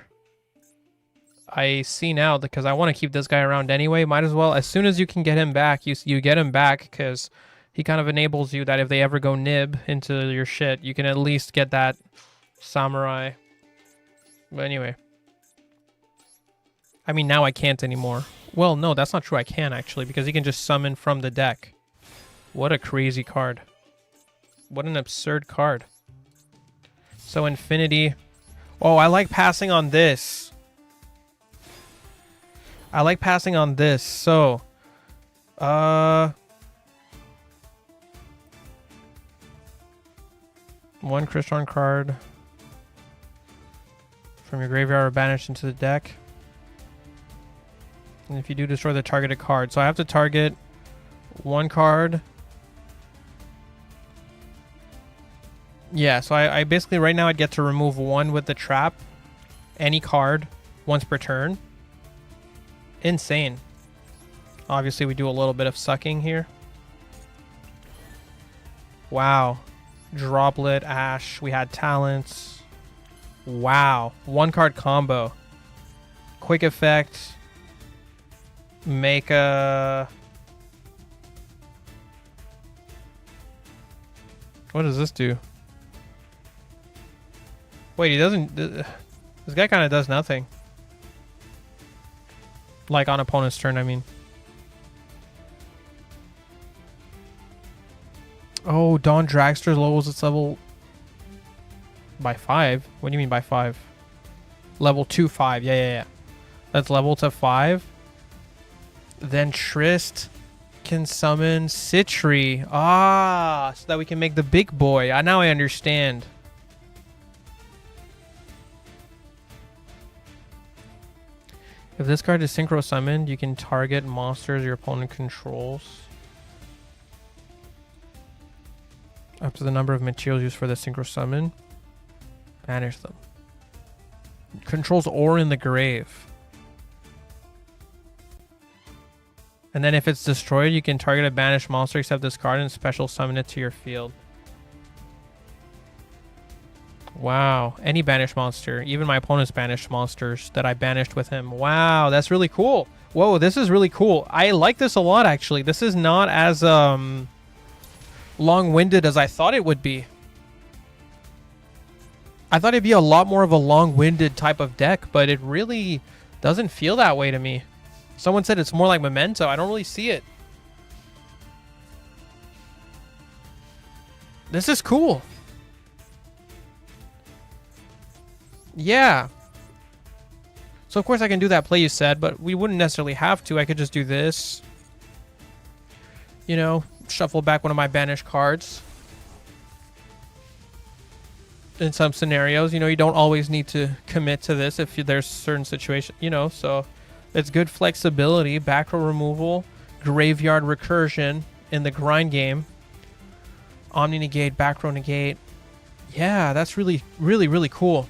I see now, because I want to keep this guy around anyway. Might as well, as soon as you can get him back, you get him back, because he kind of enables you that if they ever go nib into your shit, you can at least get that samurai. But anyway. I mean, now I can't anymore. Well, no, that's not true. I can, actually, because he can just summon from the deck. What a crazy card. What an absurd card. So, Infinity. Oh, I like passing on this. I like passing on this. So, one CRYSTRON card from your graveyard or banished into the deck. And if you do, destroy the targeted card. So I have to target one card. Yeah, so I basically right now I'd get to remove 1 with the trap. Any card once per turn. Insane. Obviously we do a little bit of sucking here. Wow. Droplet, Ash. We had talents. Wow. 1 card combo. Quick effect. Make a... What does this do? Wait, he doesn't... This guy kind of does nothing. Like on opponent's turn, I mean. Oh, Dawn Dragster lowers its level by 5. What do you mean by 5? Level 2, 5. Yeah. Let's level to 5. Then Trist can summon Citri. Ah, so that we can make the big boy. Now I understand. If this card is synchro summoned, you can target monsters your opponent controls up to the number of materials used for the synchro summon. Banish them. Controls or in the grave. And then if it's destroyed, you can target a banished monster except this card and special summon it to your field. Wow. Any banished monster. Even my opponent's banished monsters that I banished with him. Wow, that's really cool. Whoa, this is really cool. I like this a lot, actually. This is not as long-winded as I thought it would be. I thought it'd be a lot more of a long-winded type of deck, but it really doesn't feel that way to me. Someone said it's more like Memento. I don't really see it. This is cool. Yeah. So, of course, I can do that play you said, but we wouldn't necessarily have to. I could just do this. You know, shuffle back one of my banished cards. In some scenarios, you know, you don't always need to commit to this if there's certain situation, you know, so it's good flexibility, back row removal, graveyard recursion in the grind game, omni negate, back row negate. Yeah, that's really cool.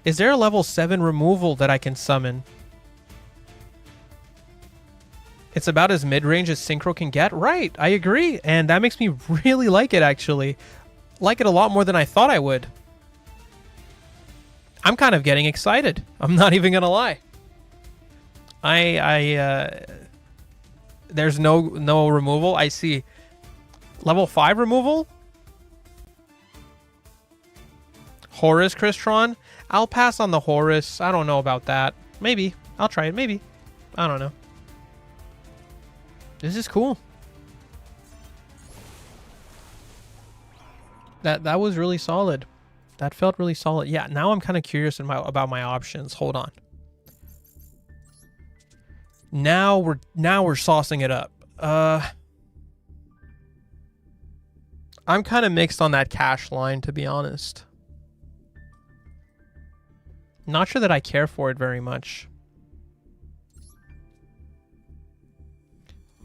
Is there a level 7 removal that I can summon? It's about as mid-range as Synchro can get. Right, I agree. And that makes me really like it, actually. Like it a lot more than I thought I would. I'm kind of getting excited. I'm not even going to lie. There's no removal. I see level 5 removal. Horus CRYSTRON. I'll pass on the Horus. I don't know about that. Maybe. I'll try it. Maybe. I don't know. This is cool. That was really solid. That felt really solid. Yeah, now I'm kind of curious about my options. Hold on. Now we're saucing it up. I'm kind of mixed on that cash line, to be honest. Not sure that I care for it very much.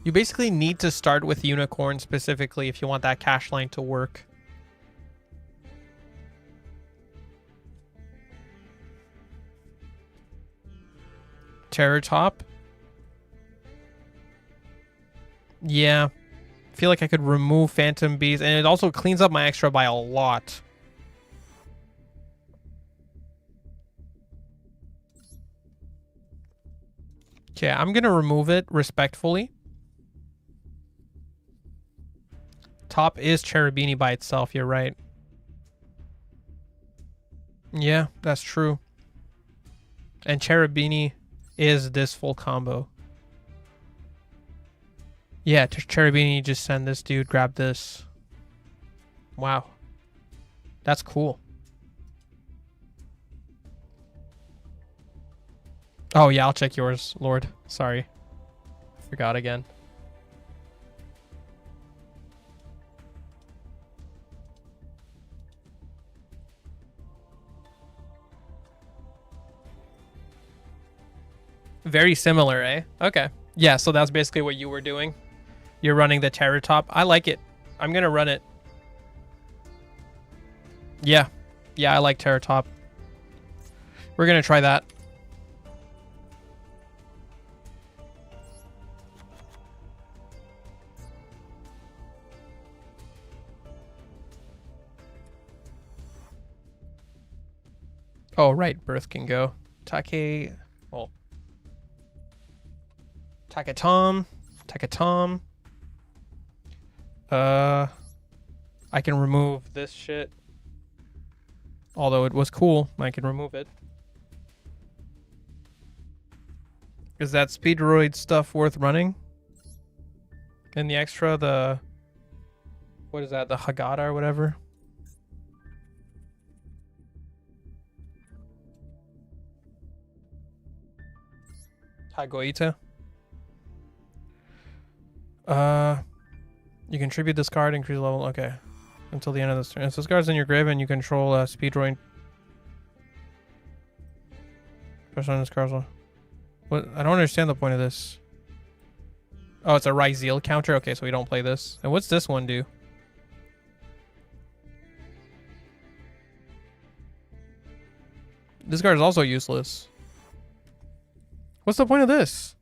You basically need to start with Unicorn specifically if you want that cash line to work. Terror Top. Yeah. I feel like I could remove Phantom Beast, and it also cleans up my extra by a lot. Okay, I'm going to remove it respectfully. Top is Cherubini by itself, you're right. Yeah, that's true. And Cherubini is this full combo. Yeah, Cherubini, just send this dude, grab this. Wow. That's cool. Oh, yeah, I'll check yours, Lord. Sorry. Forgot again. Very similar, eh? Okay. Yeah, so that's basically what you were doing. You're running the Terror Top. I like it. I'm going to run it. Yeah. Yeah, I like Terror Top. We're going to try that. Oh, right. Birth can go. Take... Well... Takatom. Takatom. I can remove this shit. Although it was cool, I can remove it. Is that Speedroid stuff worth running? And the extra, the... What is that? The Hagata or whatever? Hagoita. You contribute this card, increase level. Okay. Until the end of this turn. So this card's in your grave and you control Speedroid. Press on this card. What? I don't understand the point of this. Oh, it's a Ryzeal counter? Okay, so we don't play this. And what's this one do? This card is also useless. What's the point of this?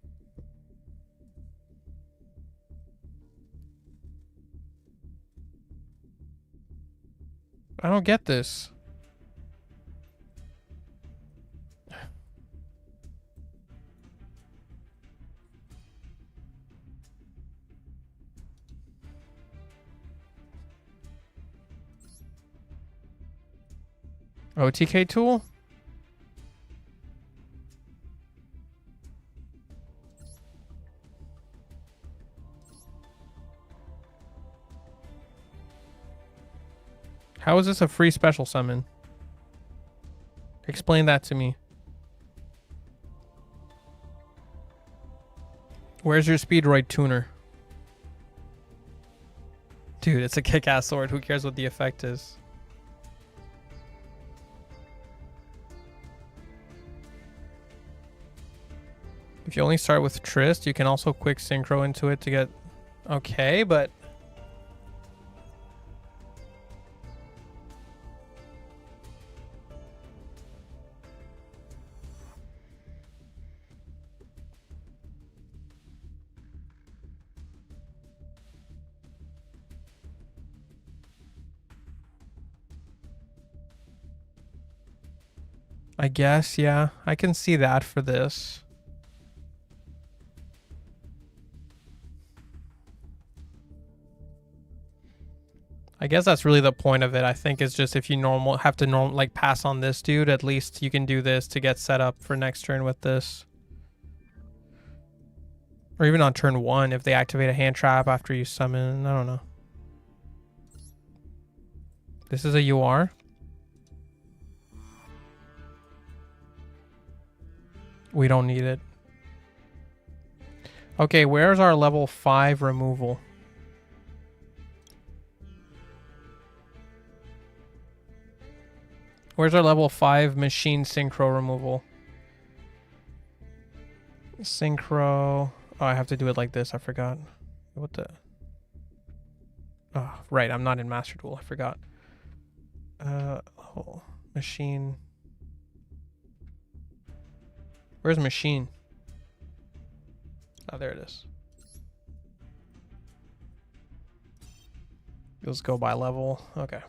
I don't get this. OTK tool? How is this a free special summon? Explain that to me. Where's your Speedroid tuner? Dude, it's a kick-ass sword. Who cares what the effect is? If you only start with Trist, you can also quick synchro into it to get... Okay, but... I guess, yeah. I can see that for this. I guess that's really the point of it. I think it's just if you have to like pass on this dude, at least you can do this to get set up for next turn with this. Or even on turn 1 if they activate a hand trap after you summon. I don't know. This is a UR. We don't need it. Okay, where's our level 5 removal? Where's our level 5 machine synchro removal? Synchro. Oh, I have to do it like this. I forgot. What the? Oh, right. I'm not in Master Duel. I forgot. Oh, machine. Where's machine? Oh, there it is. Let's go by level. Okay.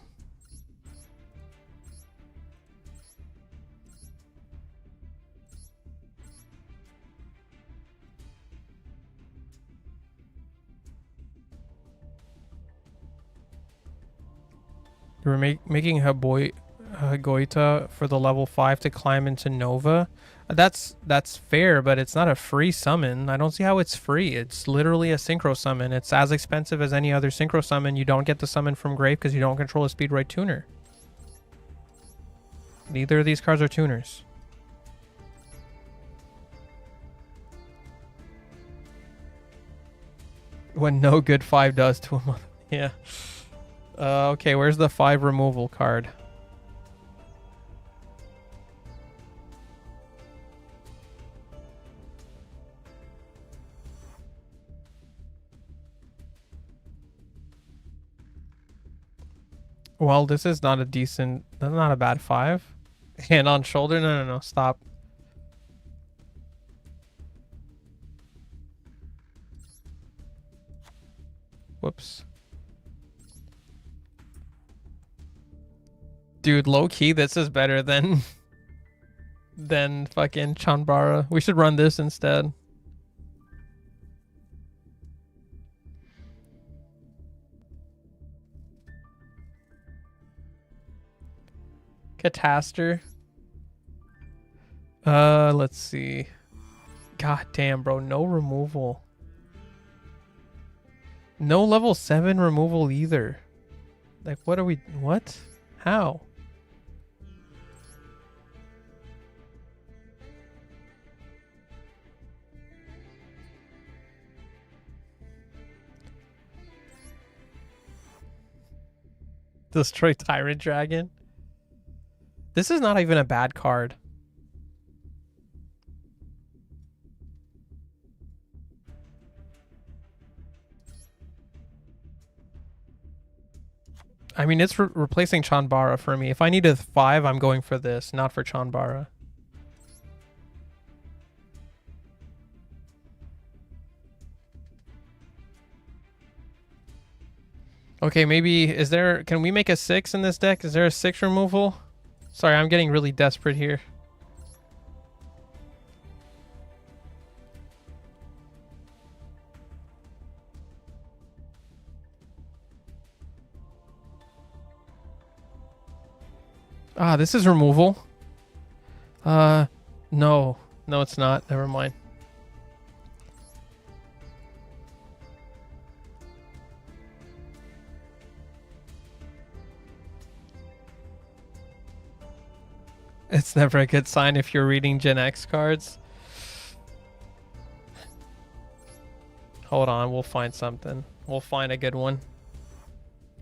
We're making Hagoita for the level 5 to climb into Nova. That's fair, but it's not a free summon. I don't see how it's free. It's literally a synchro summon. It's as expensive as any other synchro summon. You don't get the summon from grave because you don't control a Speedroid tuner. Neither of these cards are tuners. What no good 5 does to him. Yeah. Okay, where's the 5 removal card? Well, this is not a decent... That's not a bad 5. Hand on shoulder? No, stop. Whoops. Dude, low-key, this is better than fucking Chanbara. We should run this instead. Cataster. Let's see. God damn, bro. No removal. No level 7 removal either. Like, what are we... What? How? Destroy Tyrant Dragon. This is not even a bad card. I mean, it's replacing Chanbara for me. If I need a 5, I'm going for this, not for Chanbara. Okay, maybe, is there, can we make a 6 in this deck? Is there a 6 removal? Sorry, I'm getting really desperate here. Ah, this is removal. No. No, it's not. Never mind. It's never a good sign if you're reading Gen X cards. Hold on, we'll find something. We'll find a good one.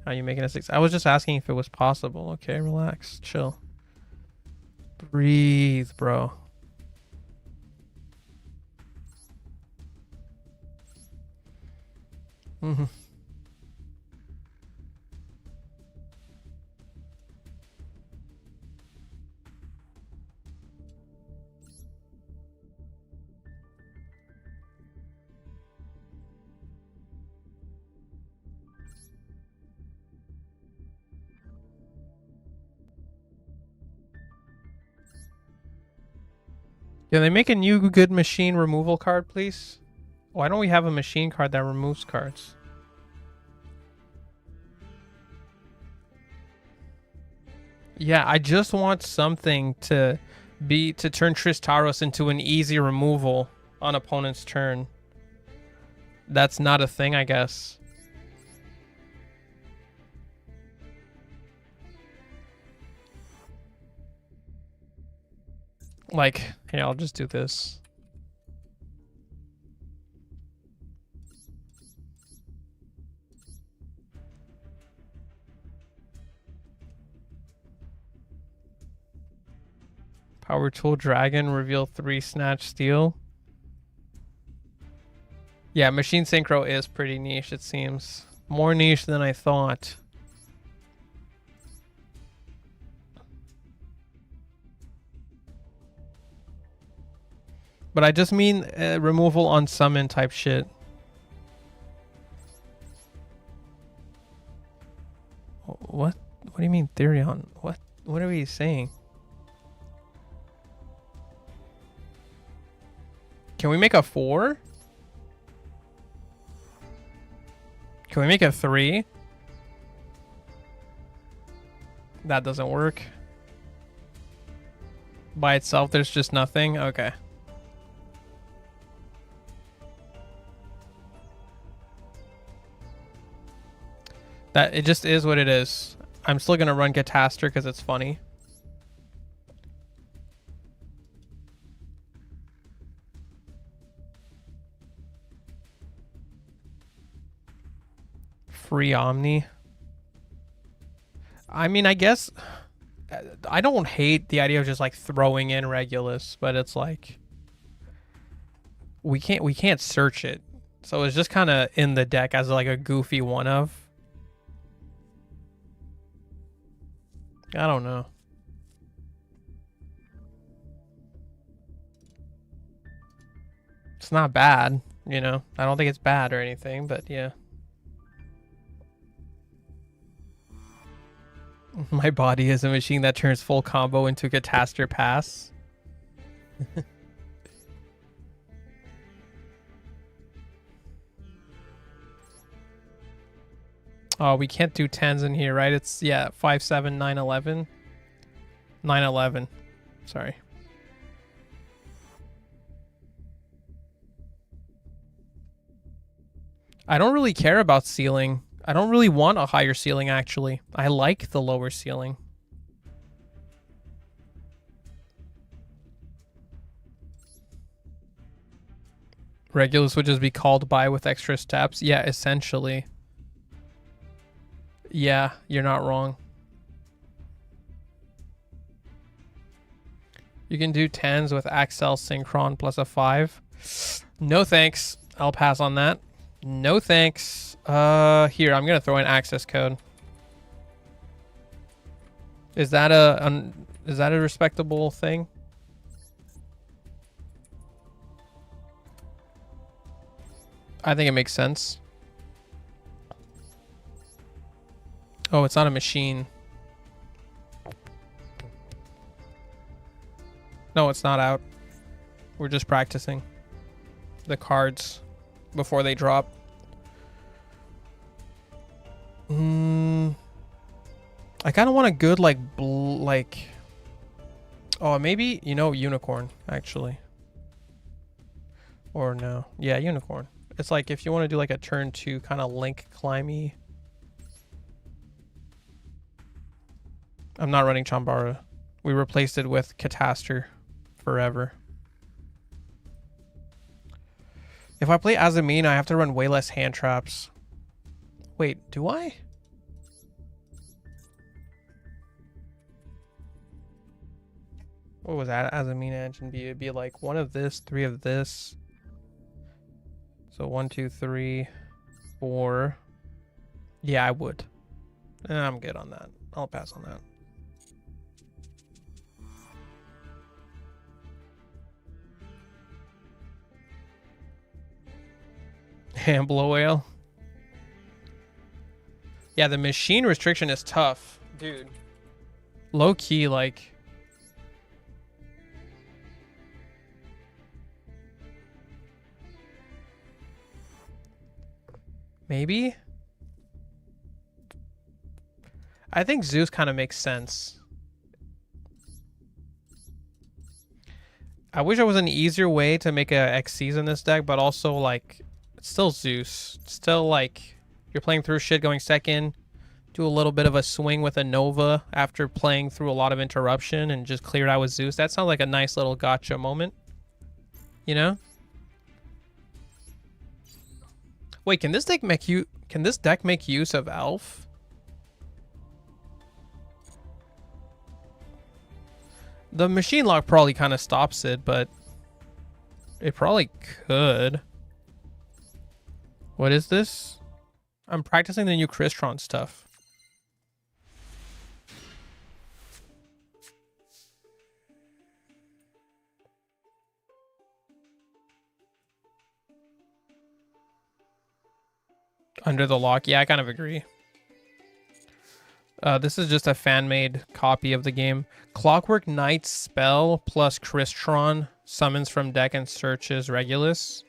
How are you making a 6? I was just asking if it was possible. Okay, relax, chill. Breathe, bro. Mm-hmm. Can they make a new good machine removal card, please? Why don't we have a machine card that removes cards? Yeah, I just want something to turn Tristaros into an easy removal on opponent's turn. That's not a thing, I guess. Like, here, I'll just do this. Power Tool Dragon, reveal 3 Snatch Steel. Yeah, Machine Synchro is pretty niche, it seems. More niche than I thought. But I just mean removal on summon type shit. What? What do you mean Therion? What? What are we saying? Can we make a 4? Can we make a 3? That doesn't work. By itself, there's just nothing? Okay. That it just is what it is. I'm still gonna run Gataster because it's funny. Free Omni. I mean, I guess I don't hate the idea of just like throwing in Regulus, but it's like we can't search it. So it's just kind of in the deck as like a goofy one of. I don't know. It's not bad, you know. I don't think it's bad or anything, but yeah. My body is a machine that turns full combo into Gataster Pass. Oh, we can't do 10s in here, right? It's, yeah, 5, 7, 9, 11. 9, 11. Sorry. I don't really care about ceiling. I don't really want a higher ceiling, actually. I like the lower ceiling. Regulus would just be called by with extra steps. Yeah, essentially. Yeah, you're not wrong. You can do 10s with Axel Synchron plus a 5. No thanks. I'll pass on that. No thanks. Here, I'm gonna throw in access code. Is that a respectable thing? I think it makes sense. Oh, it's not a machine. No, it's not out. We're just practicing the cards before they drop. I kind of want a good oh, maybe, you know, unicorn actually. Or no. Yeah, unicorn. It's like if you want to do like a turn 2 kind of link climby. I'm not running Chambara. We replaced it with Catastor forever. If I play Azamine, I have to run way less hand traps. Wait, do I? What was that? Azamine engine be? It'd be like 1 of this, 3 of this. So 1, 2, 3, 4. Yeah, I would. I'm good on that. I'll pass on that. And blow whale. Yeah, the machine restriction is tough, dude. Low key, like. Maybe? I think Zeus kind of makes sense. I wish there was an easier way to make a Xyz in this deck, but also, like, it's still Zeus. Still, like, you're playing through shit going second. Do a little bit of a swing with a Nova after playing through a lot of interruption and just clear it out with Zeus. That sounds like a nice little gotcha moment. You know? Wait, can this deck make use of Elf? The machine lock probably kind of stops it, but it probably could. What is this? I'm practicing the new CRYSTRON stuff. Under the lock. Yeah, I kind of agree. This is just a fan-made copy of the game. Clockwork Knight spell plus CRYSTRON summons from deck and searches Regulus.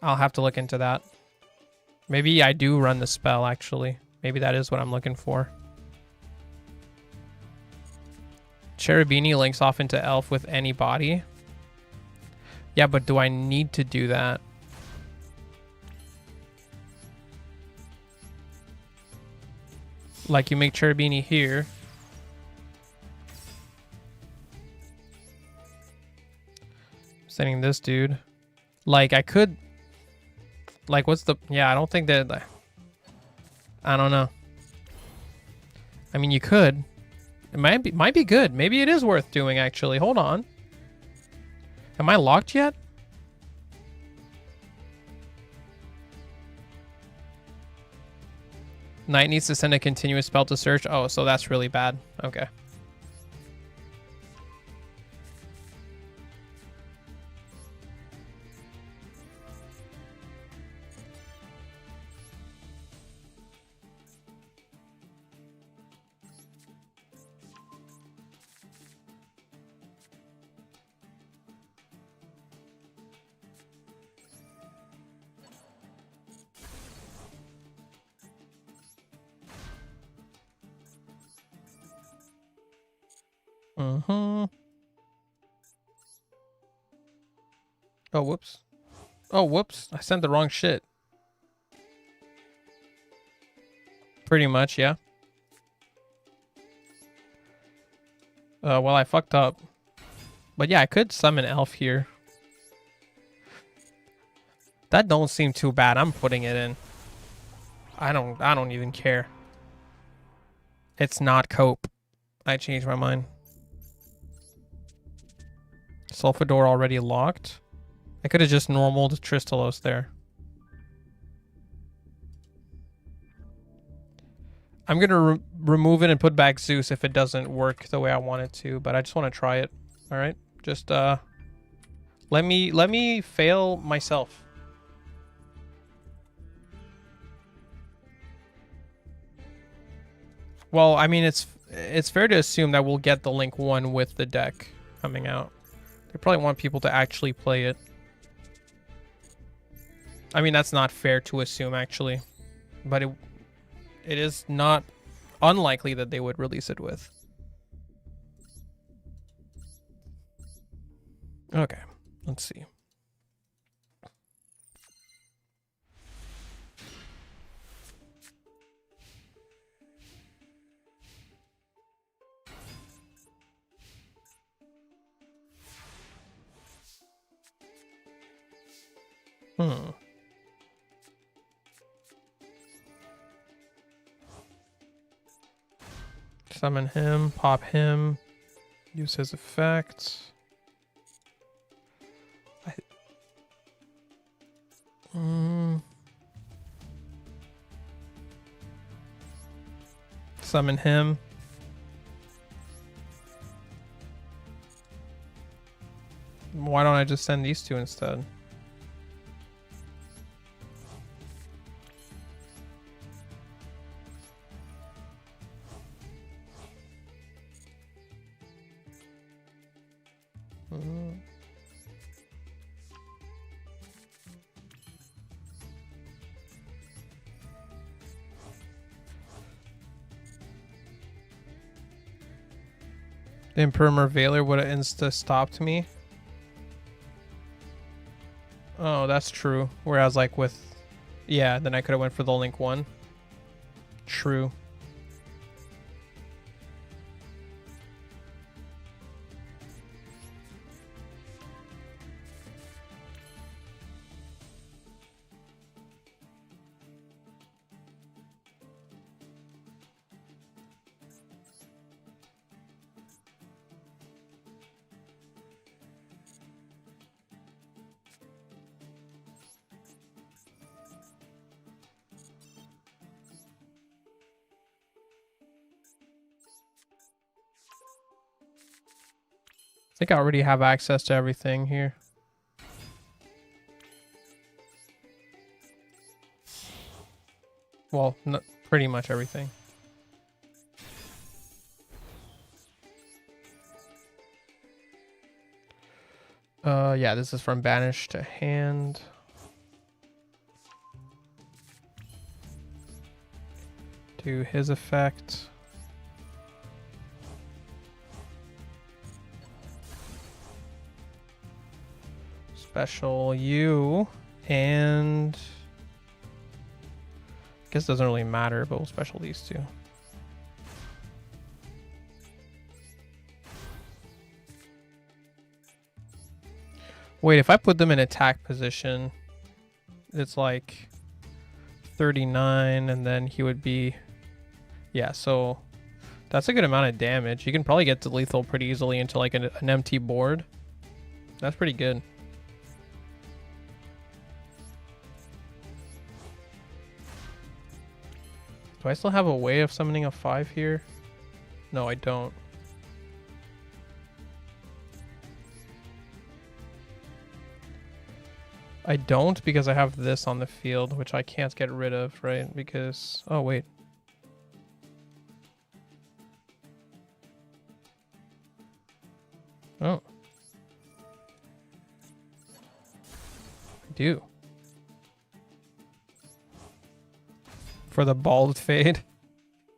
I'll have to look into that. Maybe I do run the spell, actually. Maybe that is what I'm looking for. Cherubini links off into Elf with any body. Yeah, but do I need to do that? Like, you make Cherubini here. Sending this dude. Like, I could... Like, what's the... Yeah, I don't think that... I don't know. I mean, you could. It might be good. Maybe it is worth doing, actually. Hold on. Am I locked yet? Knight needs to send a continuous spell to search. Oh, so that's really bad. Okay. Oh, whoops. Oh, whoops. I sent the wrong shit. Pretty much, yeah. Well, I fucked up. But yeah, I could summon Elf here. That don't seem too bad. I'm putting it in. I don't even care. It's not cope. I changed my mind. Sulfador already locked. I could have just normaled Tristalos there. I'm going to remove it and put back Zeus if it doesn't work the way I want it to, but I just want to try it. All right? Just let me fail myself. Well, I mean, it's fair to assume that we'll get the Link 1 with the deck coming out. They probably want people to actually play it. I mean, that's not fair to assume, actually. But it is not unlikely that they would release it with. Okay, let's see. Summon him, pop him, use his effects. Summon him. Why don't I just send these two instead? The Imprimer Veiler would have insta-stopped me. Oh, that's true. Whereas, like, with... Yeah, then I could have went for the Link 1. True. I think I already have access to everything here. Well, pretty much everything. Yeah, this is from Banish to Hand. Do his effect. Special you, and I guess it doesn't really matter, but we'll special these two. Wait, if I put them in attack position, it's like 39, and then he would be... Yeah, so that's a good amount of damage. You can probably get to lethal pretty easily into like an empty board. That's pretty good. Do I still have a way of summoning a 5 here? No, I don't. I don't because I have this on the field, which I can't get rid of, right? Because... Oh, wait. Oh. I do. For the bald fade.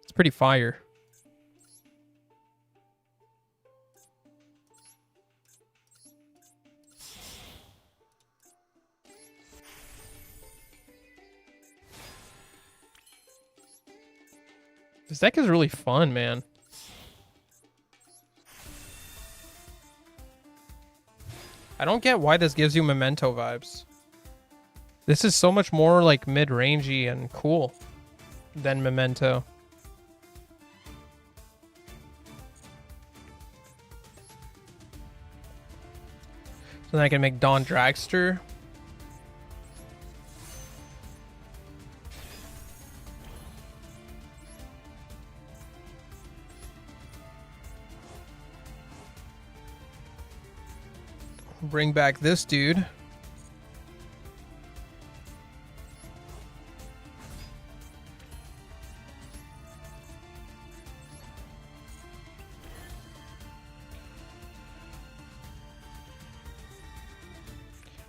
It's pretty fire. This deck is really fun, man. I don't get why this gives you Memento vibes. This is so much more like mid-rangey and cool than Memento. Then I can make Dawn Dragster. Bring back this dude.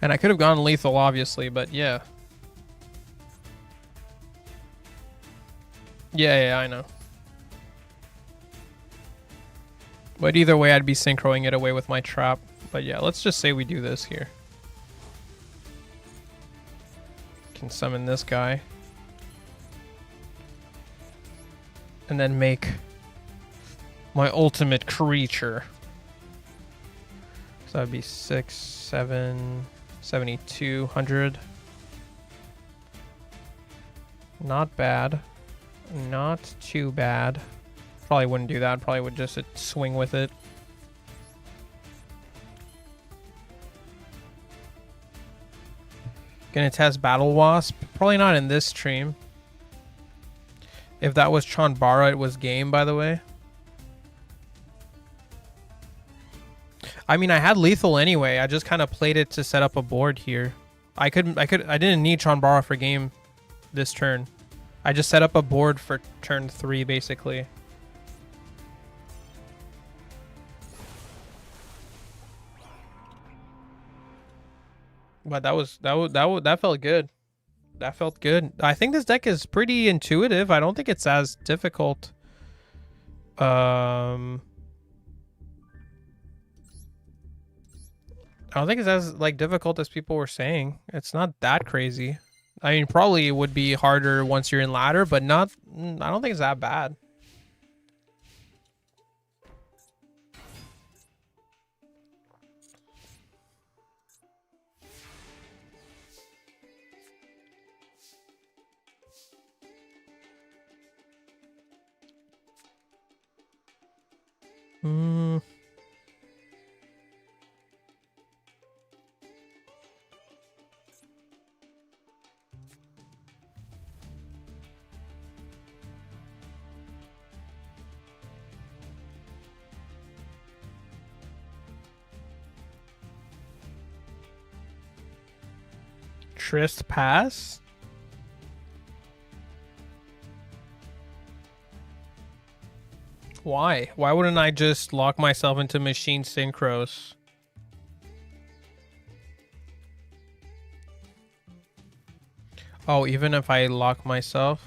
And I could have gone lethal, obviously, but yeah. Yeah, I know. But either way, I'd be synchroing it away with my trap. But yeah, let's just say we do this here. Can summon this guy. And then make my ultimate creature. So that'd be 6, 7, 7,200. Not bad. Not too bad. Probably wouldn't do that. Probably would just swing with it. Gonna test Battle Wasp. Probably not in this stream. If that was Chanbara, it was game, by the way. I mean, I had lethal anyway. I just kind of played it to set up a board here. I didn't need Chanbara for game this turn. I just set up a board for turn 3, basically. But that felt good. That felt good. I think this deck is pretty intuitive. I don't think it's as difficult. I don't think it's as like difficult as people were saying. It's not that crazy. I mean, probably it would be harder once you're in ladder, but not. I don't think it's that bad. Trist pass? Why? Why wouldn't I just lock myself into machine synchros? Oh, even if I lock myself?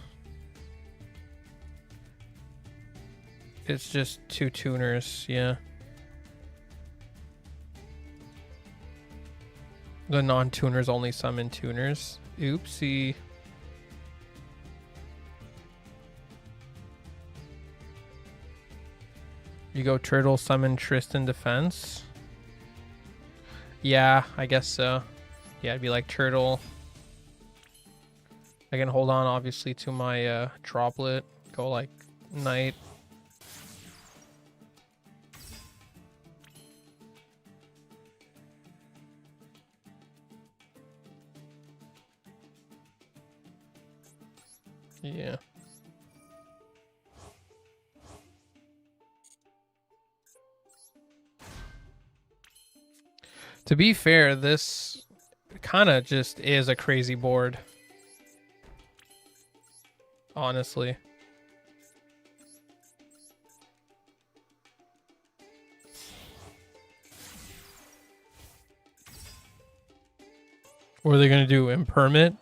It's just 2 tuners, yeah. The non-tuners only summon tuners. Oopsie. You go turtle, summon Tristan defense. Yeah, I guess so. Yeah, it'd be like turtle. I can hold on, obviously, to my droplet. Go like knight. Yeah. To be fair, this kind of just is a crazy board. Honestly. What are they going to do? Impermit?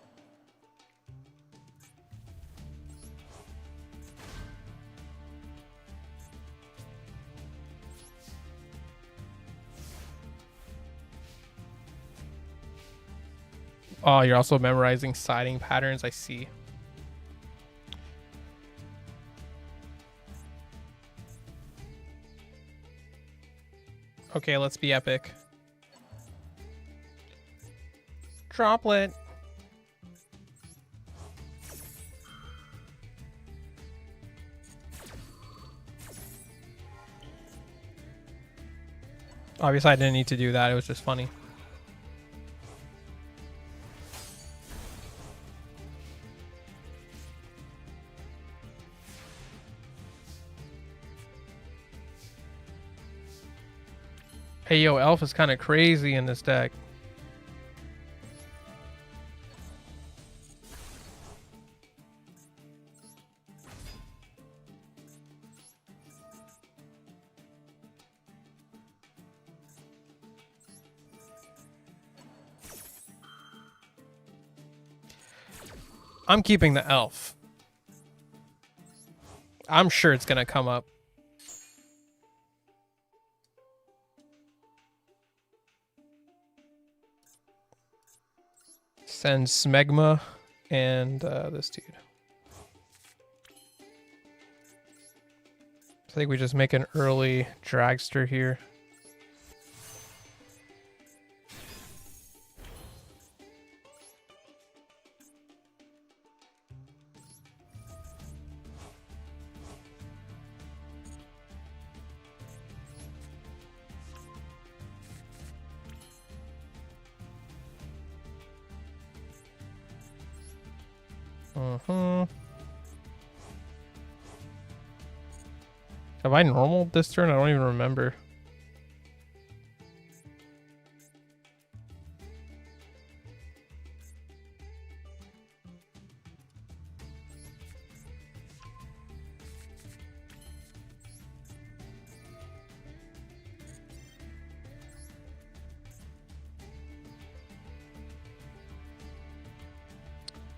Oh, you're also memorizing siding patterns. I see. Okay, let's be epic. Droplet. Obviously, I didn't need to do that. It was just funny. Hey, yo, Elf is kind of crazy in this deck. I'm keeping the Elf. I'm sure it's going to come up. Send Smegma and this dude. I think we just make an early dragster here. Have I normaled this turn? I don't even remember.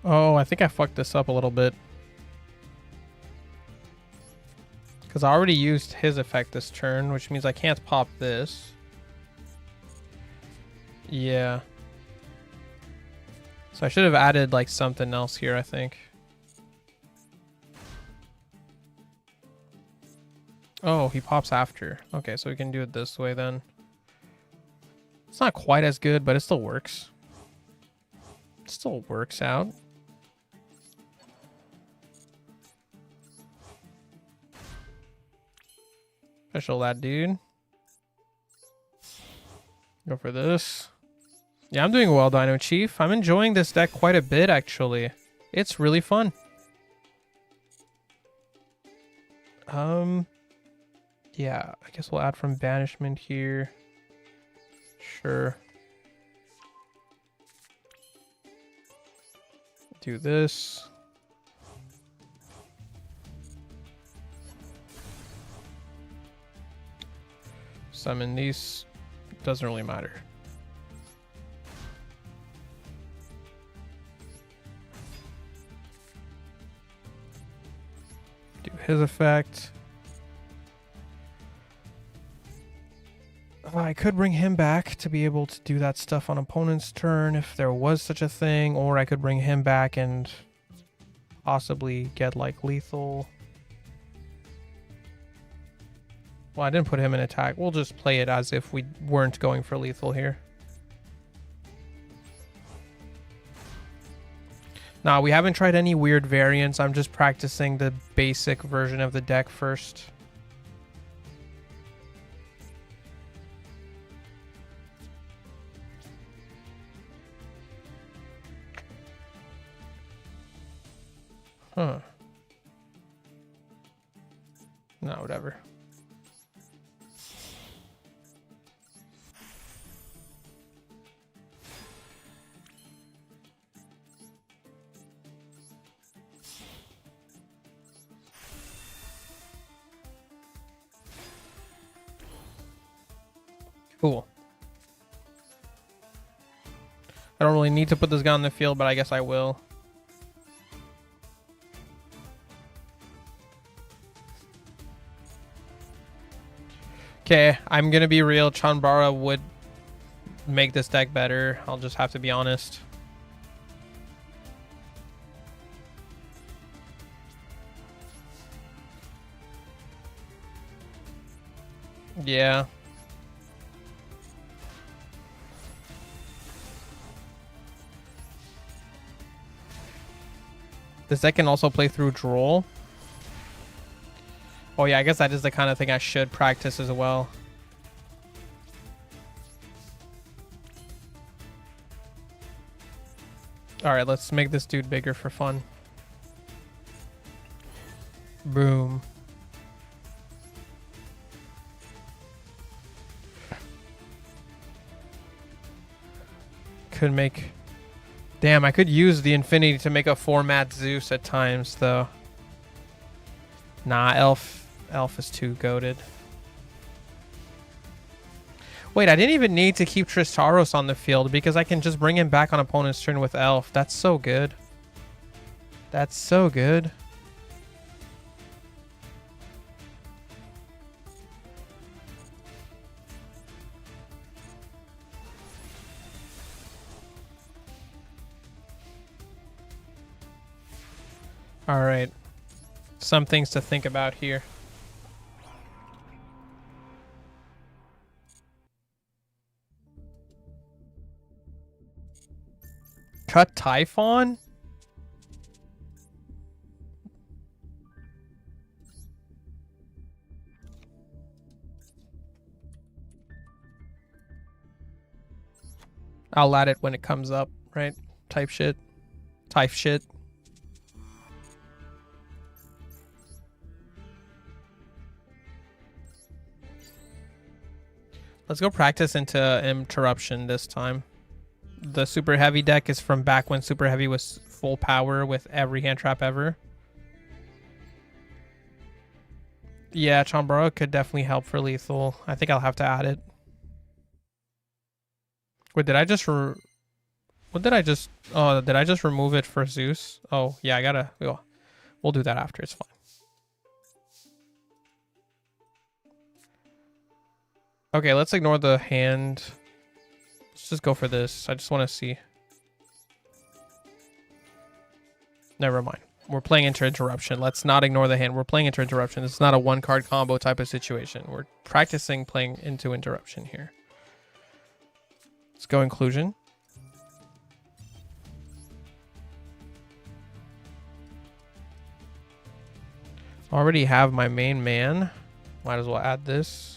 Oh, I think I fucked this up a little bit. Because I already used his effect this turn, which means I can't pop this. Yeah. So I should have added like something else here, I think. Oh, he pops after. Okay, so we can do it this way then. It's not quite as good, but it still works. It still works out. Special that dude. Go for this. Yeah, I'm doing well, Dino Chief. I'm enjoying this deck quite a bit, actually. It's really fun. Yeah, I guess we'll add from Banishment here. Sure. Do this. Summon these. Doesn't really matter. Do his effect. I could bring him back to be able to do that stuff on opponent's turn if there was such a thing, or I could bring him back and possibly get like lethal. Well, I didn't put him in attack. We'll just play it as if we weren't going for lethal here. Nah, we haven't tried any weird variants. I'm just practicing the basic version of the deck first. Huh. No, whatever. Cool. I don't really need to put this guy on the field, but I guess I will. Okay, I'm gonna be real. Chanbara would make this deck better. I'll just have to be honest. Yeah. This deck can also play through Duel. Oh yeah, I guess that is the kind of thing I should practice as well. Alright, let's make this dude bigger for fun. Boom. could make... Damn, I could use the Infinity to make a 4-mat Zeus at times, though. Nah, Elf is too goated. Wait, I didn't even need to keep Tristaros on the field because I can just bring him back on opponent's turn with Elf. That's so good. That's so good. All right. Some things to think about here. Cut Typhon? I'll add it when it comes up, right? Type shit. Type shit. Let's go practice into Interruption this time. The Super Heavy deck is from back when Super Heavy was full power with every hand trap ever. Yeah, Chambara could definitely help for lethal. I think I'll have to add it. Wait, did I just... What did I just... Oh, did I just remove it for Zeus? Oh, yeah, I gotta... We'll do that after. It's fine. Okay, let's ignore the hand. Let's just go for this. I just want to see. Never mind. We're playing into Interruption. Let's not ignore the hand. We're playing into Interruption. It's not a one-card combo type of situation. We're practicing playing into Interruption here. Let's go Inclusion. Already have my main man. Might as well add this.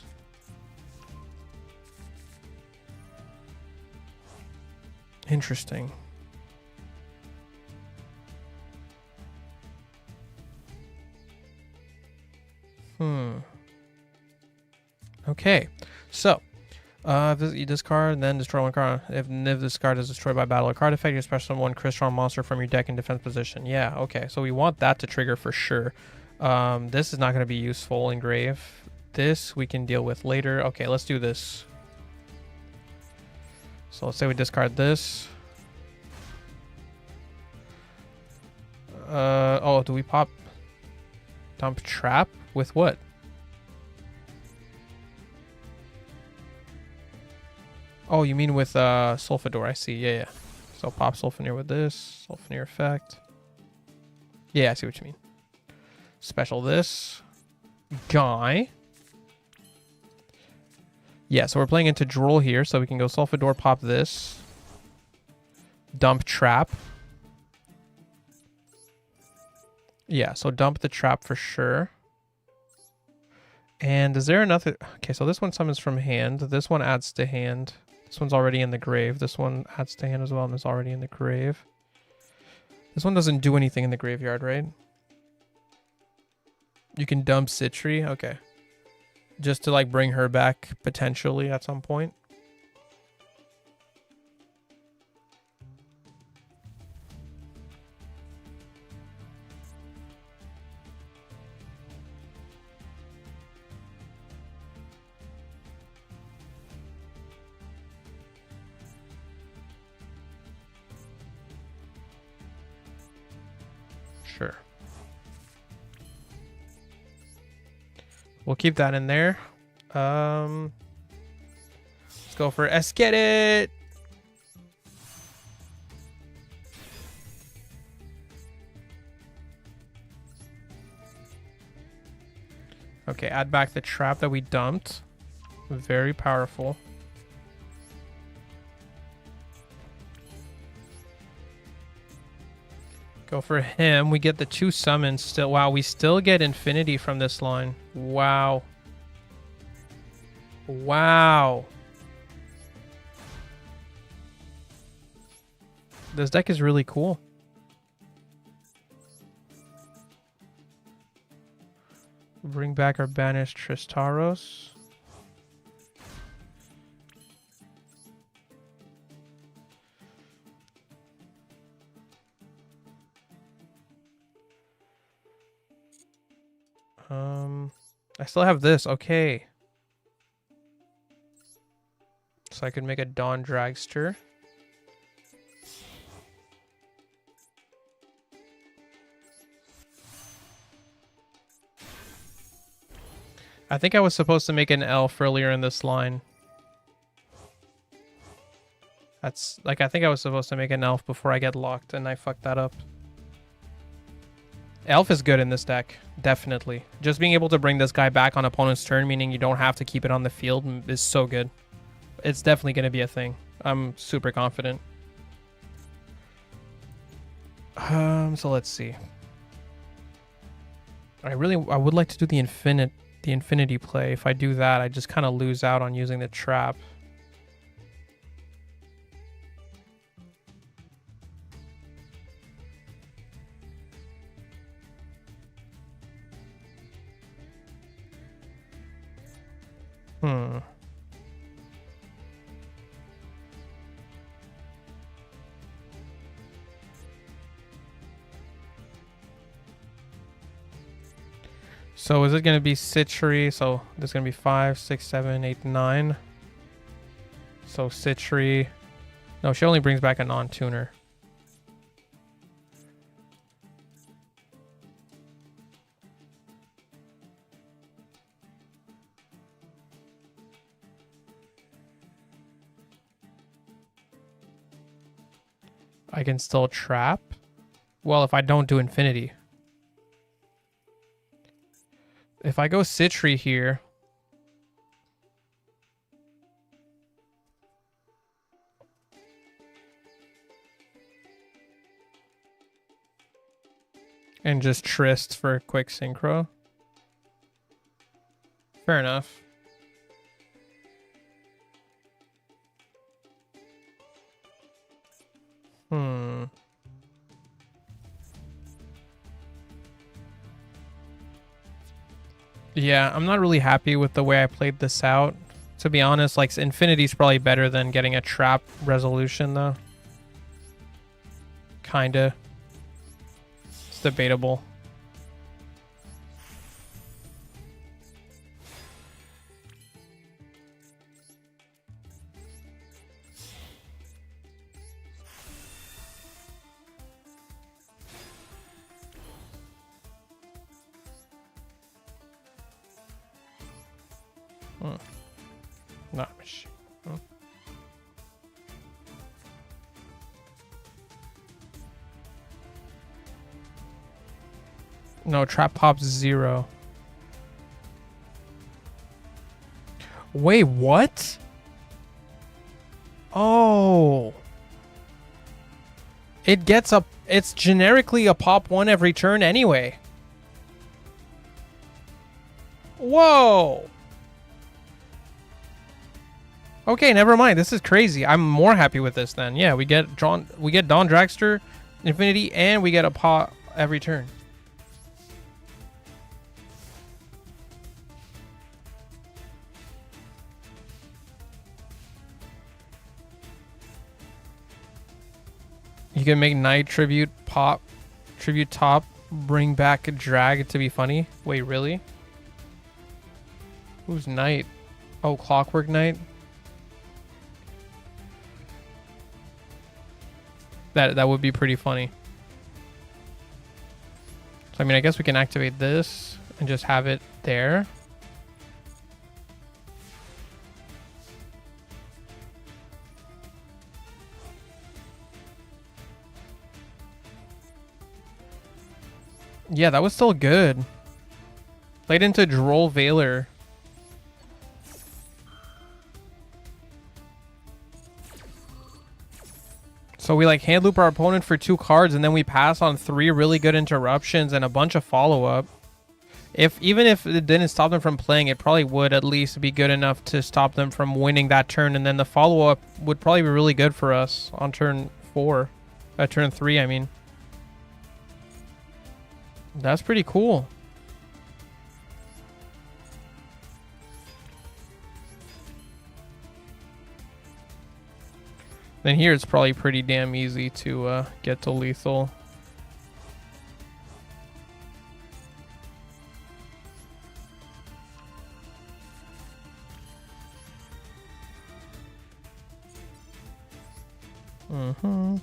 Interesting. Okay. So, if you discard, then destroy one card. If this card is destroyed by battle or card effect, you special one CRYSTRON monster from your deck in defense position. Yeah, okay. So we want that to trigger for sure. This is not going to be useful in Grave. This we can deal with later. Okay, let's do this. So let's say we discard this. Oh, do we pop Dump Trap with what? Oh, you mean with Sulfador? I see. Yeah. So pop Sulfaneer with this Sulfaneer effect. Yeah, I see what you mean. Special this guy. Yeah, so we're playing into Droll here, so we can go Sulfador, pop this. Dump Trap. Yeah, so dump the trap for sure. And is there another... Okay, so this one summons from hand. This one adds to hand. This one's already in the grave. This one adds to hand as well, and it's already in the grave. This one doesn't do anything in the graveyard, right? You can dump Citri. Okay. Just to, like, bring her back potentially at some point. Sure. We'll keep that in there. Let's go for Get It. Okay, add back the trap that we dumped. Very powerful. Go for him. We get the 2 summons still. Wow, we still get Infinity from this line. Wow. Wow. This deck is really cool. Bring back our banished Tristaros. I still have this. Okay. So I could make a Dawn Dragster. I think I was supposed to make an elf earlier in this line. That's like, I think I was supposed to make an elf before I get locked and I fucked that up. Elf is good in this deck, definitely. Just being able to bring this guy back on opponent's turn, meaning you don't have to keep it on the field, is so good. It's definitely going to be a thing. I'm super confident. So let's see. I would like to do the infinity play. If I do that, I just kind of lose out on using the trap. So is it going to be Citry? So there's going to be 5, 6, 7, 8, 9. So Citry. No, she only brings back a non-tuner. I can still trap. Well, if I don't do infinity. If I go Citry here. And just Trist for a quick synchro. Fair enough. Yeah, I'm not really happy with the way I played this out. To be honest, like, Infinity's probably better than getting a trap resolution, though. Kinda. It's debatable. Not much. No, trap pops 0. Wait, what? Oh. It gets a... It's generically a pop 1 every turn anyway. Whoa. Okay, never mind. This is crazy. I'm more happy with this then. Yeah, we get Dawn Dragster, Infinity, and we get a pop every turn. You can make Knight Tribute pop, Tribute top, bring back a drag to be funny. Wait, really? Who's Knight? Oh, Clockwork Knight. That would be pretty funny. So I mean, I guess we can activate this and just have it there. Yeah, that was still good. Played into Droll Veiler. So we like hand loop our opponent for 2 cards and then we pass on 3 really good interruptions and a bunch of follow-up. Even if it didn't stop them from playing, it probably would at least be good enough to stop them from winning that turn, and then the follow-up would probably be really good for us on turn 4. Turn 3, I mean. That's pretty cool. Then here it's probably pretty damn easy to get to lethal. Mm-hmm.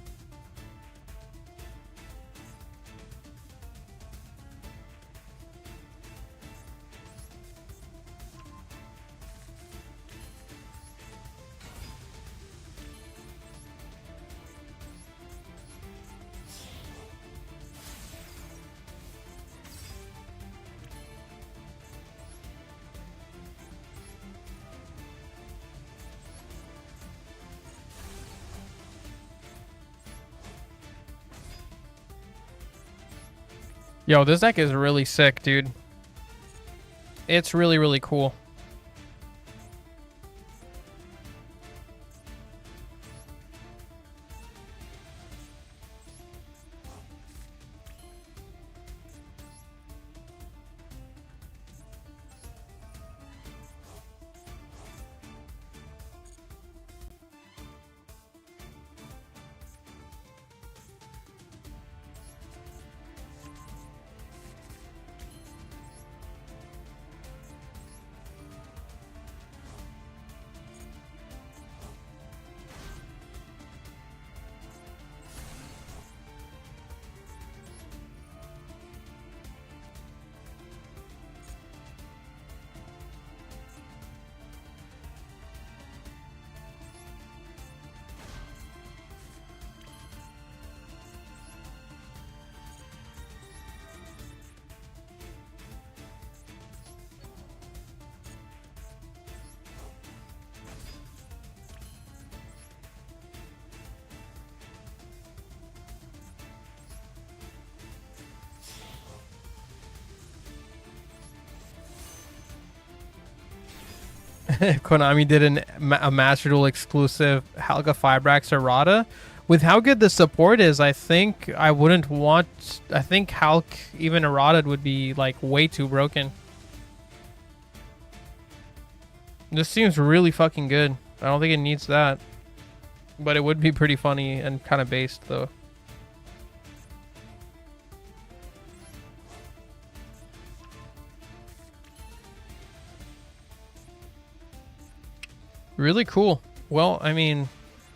Yo, this deck is really sick, dude. It's really, really cool. Konami did a Master Duel exclusive Halga Fibrax errata. With how good the support is, I think I wouldn't want... I think Hulk, even errata, would be like way too broken. This seems really fucking good. I don't think it needs that. But it would be pretty funny and kind of based, though. Really cool. Well, I mean,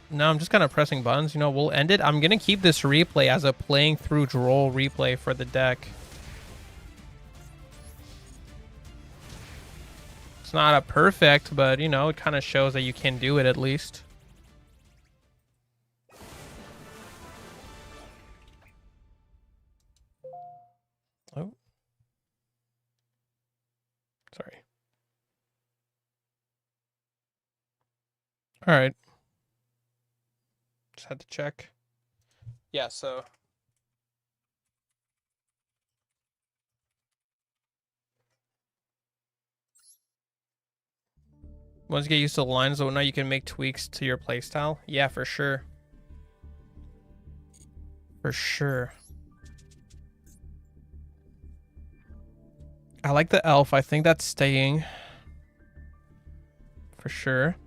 now I'm just kind of pressing buttons. You know, we'll end it. I'm going to keep this replay as a playing through Duel replay for the deck. It's not a perfect, but, you know, it kind of shows that you can do it at least. Oh. Sorry. All right. Just had to check. Yeah, so... Once you get used to the lines, though, now you can make tweaks to your playstyle. Yeah, for sure. For sure. I like the elf. I think that's staying. For sure.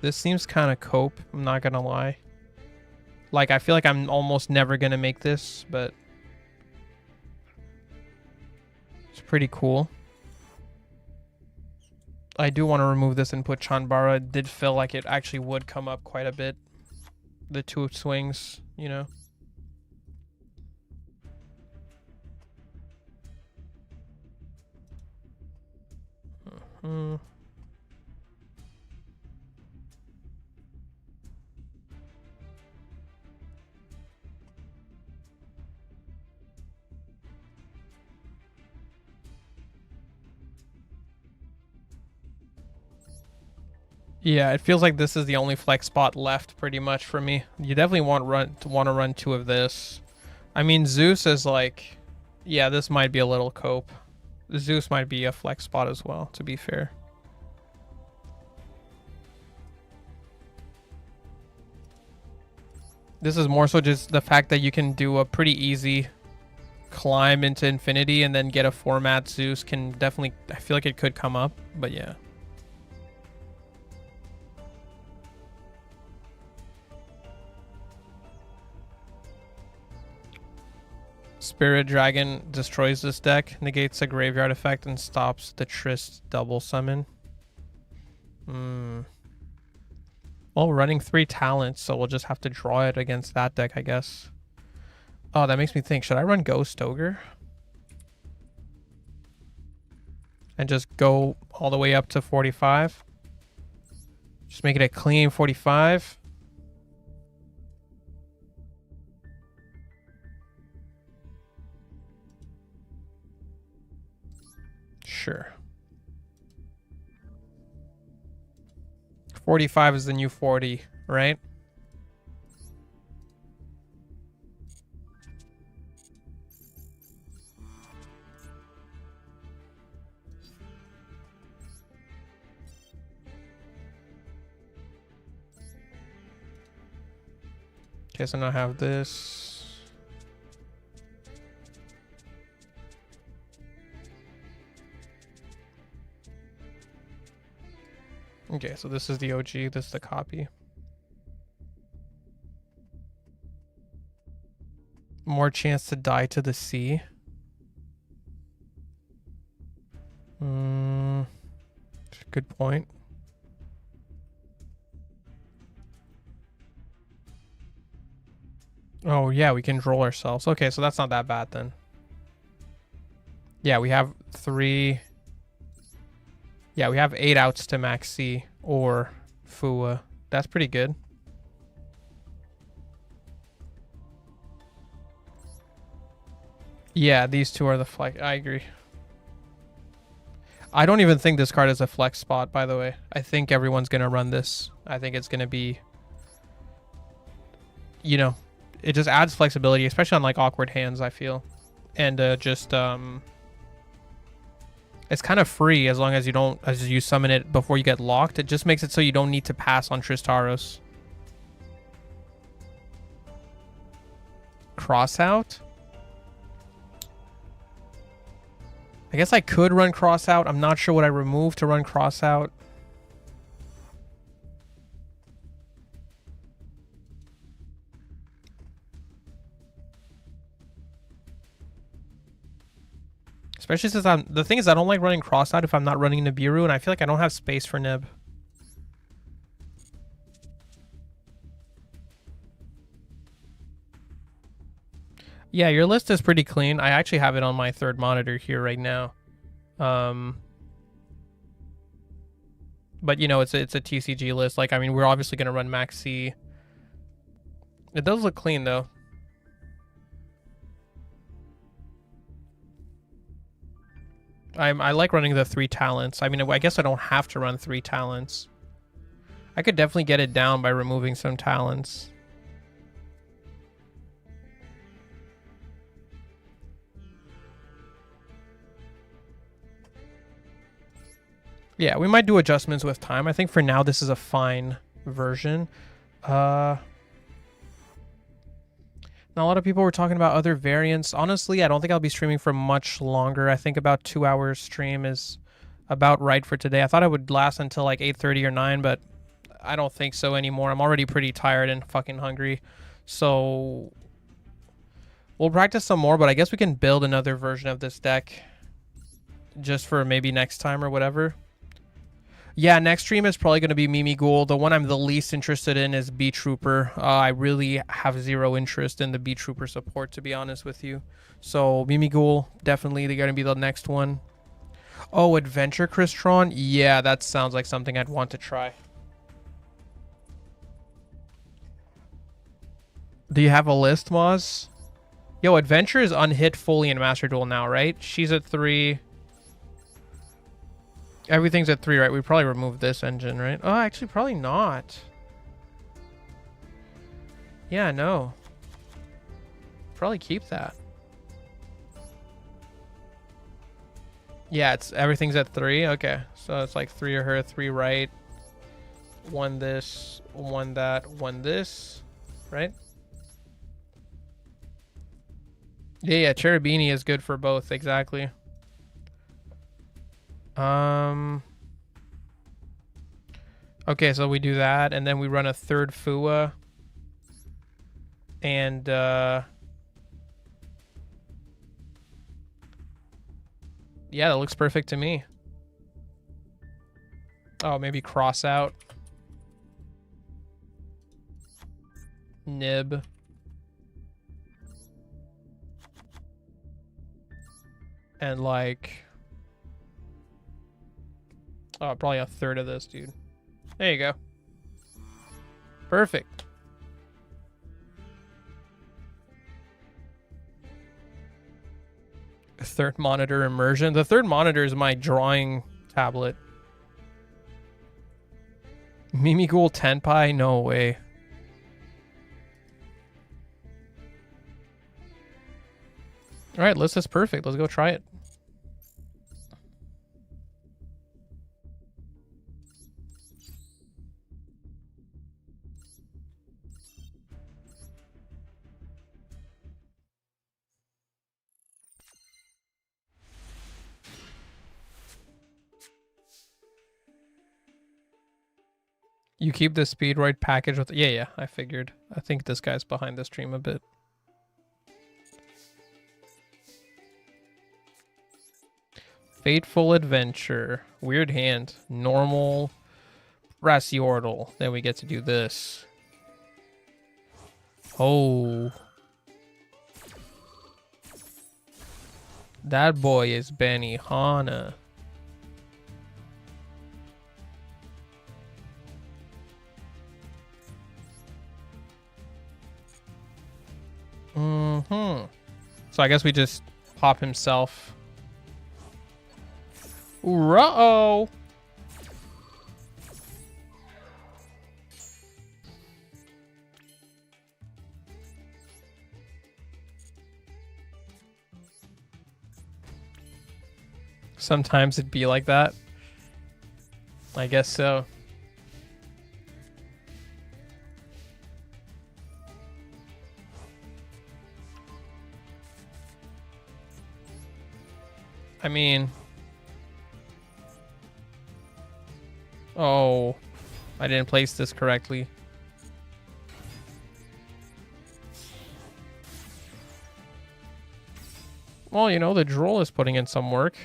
This seems kind of cope, I'm not gonna lie. Like, I feel like I'm almost never gonna make this, but it's pretty cool. I do want to remove this and put Chanbara. It did feel like it actually would come up quite a bit. The two swings, you know. Yeah, it feels like this is the only flex spot left pretty much for me. You definitely want to run two of this. I mean, Zeus is like, yeah, this might be a little cope. Zeus might be a flex spot as well, to be fair. This is more so just the fact that you can do a pretty easy climb into infinity and then get a format Zeus can definitely, I feel like it could come up, but yeah. Spirit Dragon destroys this deck, negates a graveyard effect, and stops the Tryst double summon. Well, we're running 3 talents, so we'll just have to draw it against that deck, I guess. Oh, that makes me think, should I run Ghost Ogre? And just go all the way up to 45? Just make it a clean 45? Sure. 45 is the new 40, right? Okay, so now I have this. Okay, so this is the OG, this is the copy. More chance to die to the sea. Good point. Oh yeah, we can draw ourselves. Okay, so that's not that bad then. Yeah, we have 3. Yeah, we have 8 outs to max C or Fua. That's pretty good. Yeah, these two are the flex. I agree. I don't even think this card is a flex spot, by the way. I think everyone's going to run this. I think it's going to be, you know, it just adds flexibility, especially on like awkward hands, I feel. And just it's kind of free as long as you don't, as you summon it before you get locked. It just makes it so you don't need to pass on Tristaros. Cross out? I guess I could run cross out. I'm not sure what I remove to run cross out. Especially since the thing is I don't like running cross out if I'm not running Nibiru, and I feel like I don't have space for Nib. Yeah, your list is pretty clean. I actually have it on my third monitor here right now. But you know, it's a TCG list. Like, I mean, we're obviously going to run max C. It does look clean though. I like running the 3 talents. I mean, I guess I don't have to run 3 talents. I could definitely get it down by removing some talents. Yeah, we might do adjustments with time. I think for now this is a fine version. Now a lot of people were talking about other variants. Honestly, I don't think I'll be streaming for much longer. I think about 2 hours stream is about right for today. I thought it would last until like 8:30 or 9, but I don't think so anymore. I'm already pretty tired and fucking hungry. So we'll practice some more, but I guess we can build another version of this deck just for maybe next time or whatever. Yeah, next stream is probably going to be Mimi Ghoul. The one I'm the least interested in is B Trooper. I really have 0 interest in the B Trooper support, to be honest with you. So Mimi Ghoul, definitely they're going to be the next one. Oh, Adventure CRYSTRON? Yeah, that sounds like something I'd want to try. Do you have a list, Moz? Yo, Adventure is unhit fully in Master Duel now, right? She's at 3. Everything's at 3, right? We probably remove this engine, right? Oh, actually, probably not. Yeah, no. Probably keep that. Yeah, everything's at 3. Okay, so it's like 3 of her, 3 right. 1 this, 1 that, 1 this, right? Yeah, Cherubini is good for both, exactly. Okay, so we do that, and then we run a 3rd Fua. And, Yeah, that looks perfect to me. Oh, maybe cross out. Nib. And like... Oh, probably a third of this, dude. There you go. Perfect. Third monitor immersion. The third monitor is my drawing tablet. Mimighoul Tenpai? No way. Alright, list is perfect. Let's go try it. You keep the Speedroid package with... Yeah, I figured. I think this guy's behind the stream a bit. Fateful Adventure. Weird hand. Normal. Brassiordal. Then we get to do this. Oh. That boy is Benihana. So I guess we just pop himself. Uh-oh. Sometimes it'd be like that. I guess so. I mean... Oh, I didn't place this correctly. Well, you know, the Droll is putting in some work.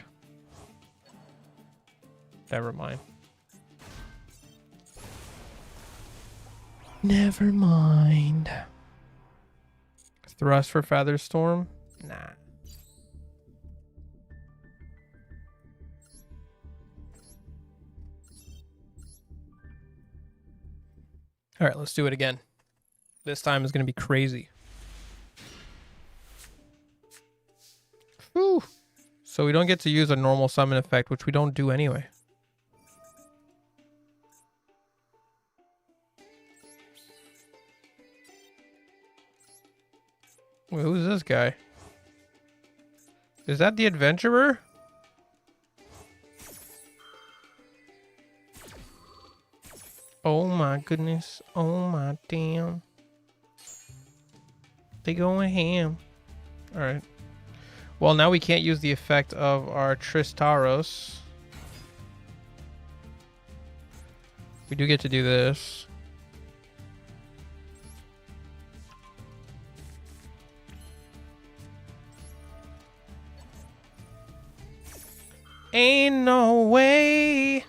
Never mind. Never mind. Thrust for Featherstorm? Nah. All right, let's do it again. This time is going to be crazy. Whew. So we don't get to use a normal summon effect, which we don't do anyway. Wait, who's this guy? Is that the adventurer? Oh my goodness. Oh my damn. They going ham. Alright. Well, now we can't use the effect of our Tristaros. We do get to do this. Ain't no way.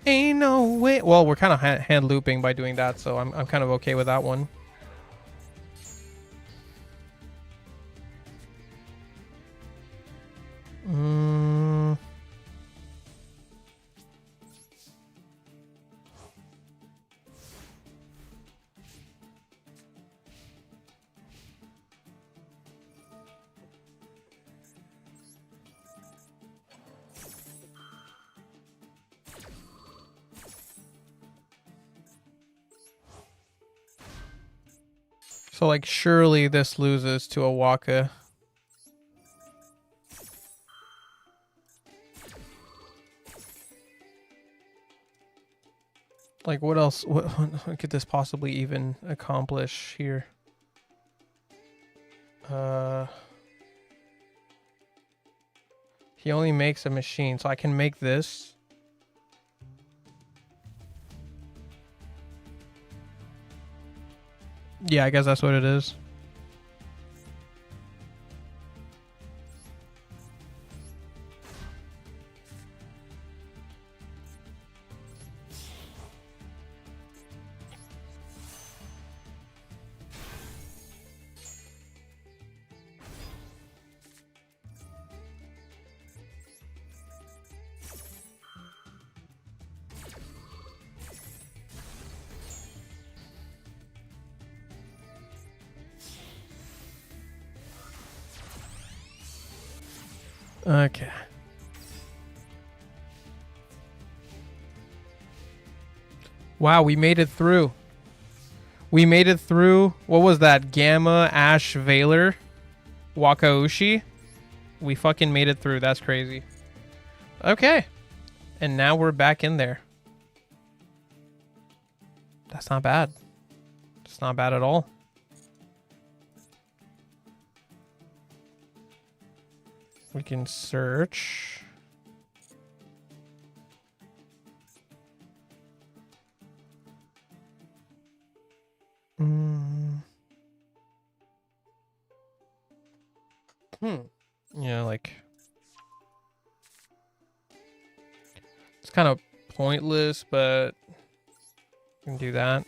Ain't no way. Well, we're kind of hand looping by doing that, so I'm kind of okay with that one. So, like, surely this loses to a Waka. Like, what else? What could this possibly even accomplish here? He only makes a machine, so I can make this. Yeah, I guess that's what it is. Okay. Wow, we made it through. We made it through. What was that? Gamma Ash Veiler Wakaushi? We fucking made it through. That's crazy. Okay. And now we're back in there. That's not bad. It's not bad at all. We can search. Yeah, like... It's kind of pointless, but... We can do that.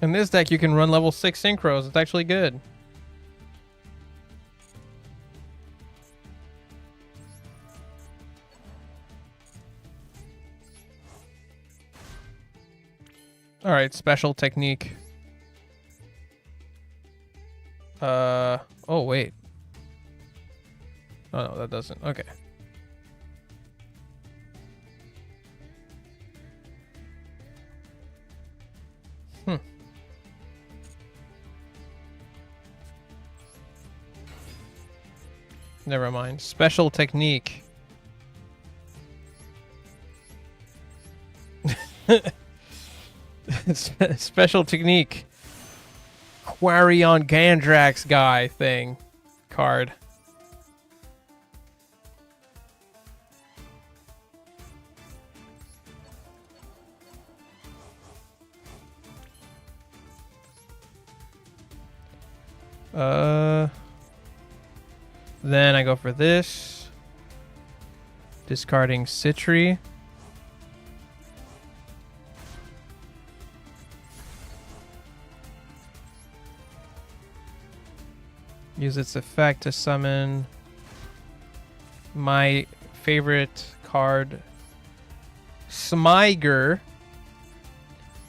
In this deck, you can run level 6 synchros. It's actually good. All right, special technique. Oh, wait. Oh, no, that doesn't. Okay. Never mind. Special technique. Special technique. Quarion Gandrax guy thing. Card. Then I go for this. Discarding Citry. Use its effect to summon my favorite card, Smyger.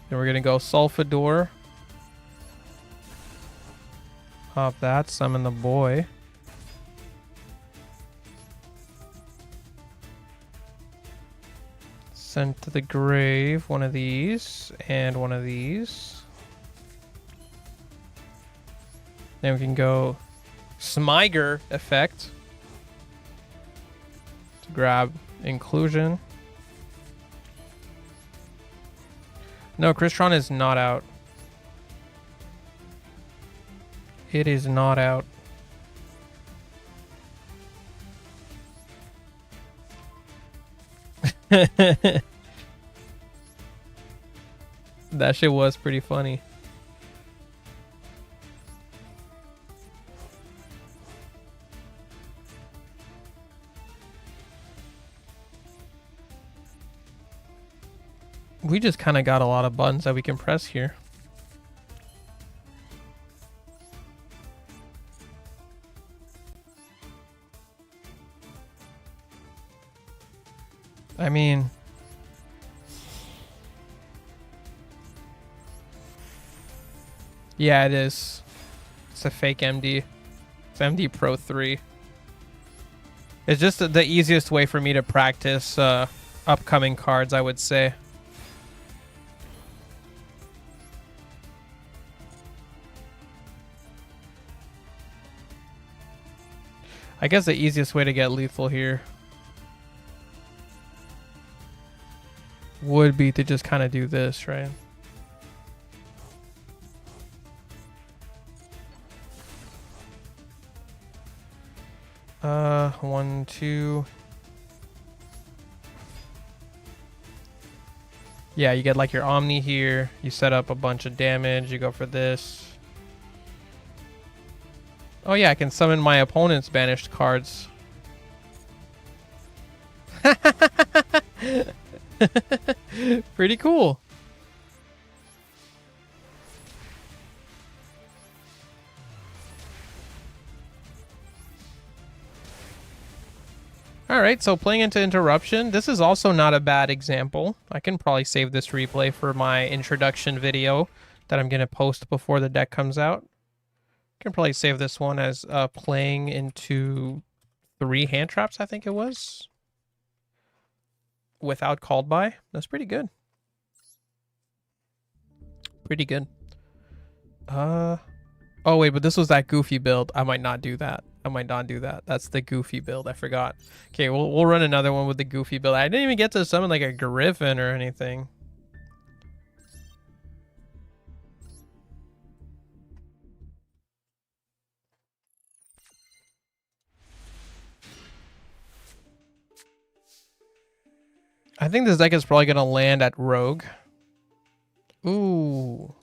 Then we're going to go Sulfador. Pop that, summon the boy. Send to the grave one of these and one of these. Then we can go Smyger effect to grab inclusion. No, CRYSTRON is not out. It is not out. That shit was pretty funny. We just kind of got a lot of buttons that we can press here. I mean... Yeah, it is. It's a fake MD. It's MD Pro 3. It's just the easiest way for me to practice upcoming cards, I would say. I guess the easiest way to get lethal here would be to just kind of do this, right? One, two. Yeah, you get like your Omni here. You set up a bunch of damage. You go for this. Oh yeah, I can summon my opponent's banished cards. Pretty cool. Alright, so playing into Interruption. This is also not a bad example. I can probably save this replay for my introduction video that I'm going to post before the deck comes out. I can probably save this one as playing into 3 hand traps, I think it was. Without called by. That's pretty good. Pretty good. Oh wait, but this was that goofy build. I might not do that. I might not do that. That's the goofy build. I forgot. Okay, we'll run another one with the goofy build. I didn't even get to summon like a griffin or anything. I think this deck is probably gonna land at Rogue. Ooh.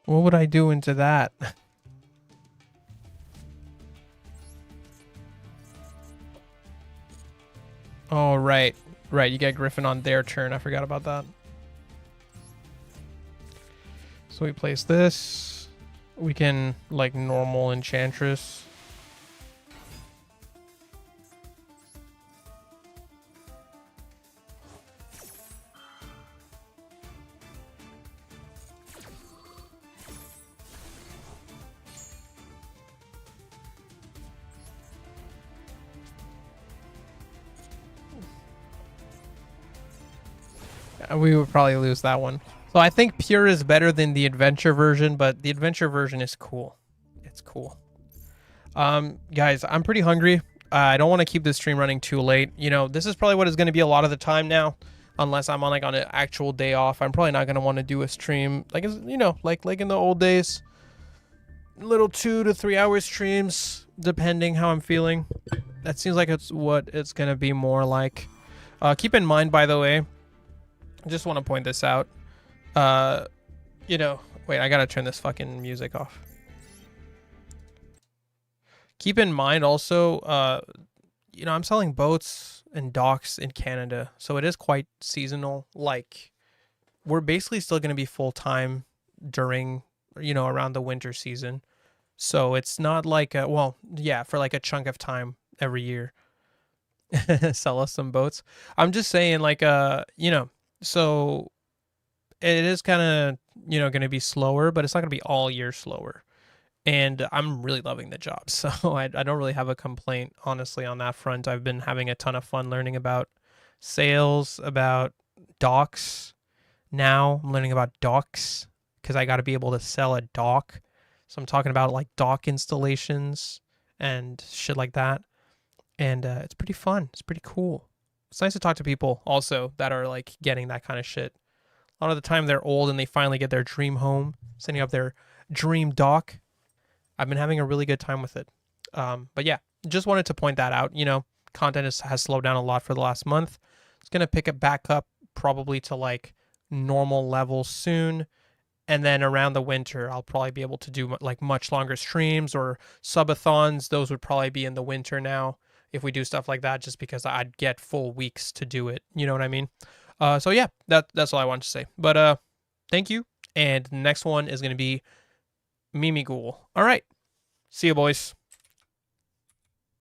What would I do into that? Oh, right. Right, you get Griffin on their turn. I forgot about that. So we place this. We can, like, normal Enchantress. We would probably lose that one. So I think Pure is better than the Adventure version, but the Adventure version is cool. It's cool. Guys, I'm pretty hungry. I don't want to keep this stream running too late. You know, this is probably what is going to be a lot of the time now, unless I'm on like on an actual day off. I'm probably not going to want to do a stream like, you know, like in the old days. Little 2 to 3 hour streams, depending how I'm feeling. That seems like it's what it's going to be more like. Keep in mind, by the way, I just want to point this out. You know, wait, I gotta turn this fucking music off. Keep in mind also, you know, I'm selling boats and docks in Canada, so it is quite seasonal. Like, we're basically still going to be full-time during, you know, around the winter season. So it's not like, well, yeah, for like a chunk of time every year. Sell us some boats. I'm just saying, like, you know, so it is kind of, you know, going to be slower, but it's not going to be all year slower. And I'm really loving the job. So I don't really have a complaint, honestly, on that front. I've been having a ton of fun learning about sales, about docks. Now I'm learning about docks because I got to be able to sell a dock. So I'm talking about like dock installations and shit like that. And it's pretty fun. It's pretty cool. It's nice to talk to people also that are like getting that kind of shit. A lot of the time they're old and they finally get their dream home, setting up their dream dock. I've been having a really good time with it. But yeah, just wanted to point that out. You know, content has slowed down a lot for the last month. It's going to pick it back up probably to like normal levels soon. And then around the winter, I'll probably be able to do like much longer streams or subathons. Those would probably be in the winter now if we do stuff like that, just because I'd get full weeks to do it. You know what I mean? So yeah, that's all I wanted to say. But thank you. And the next one is going to be Mimi Ghoul. All right. See you, boys.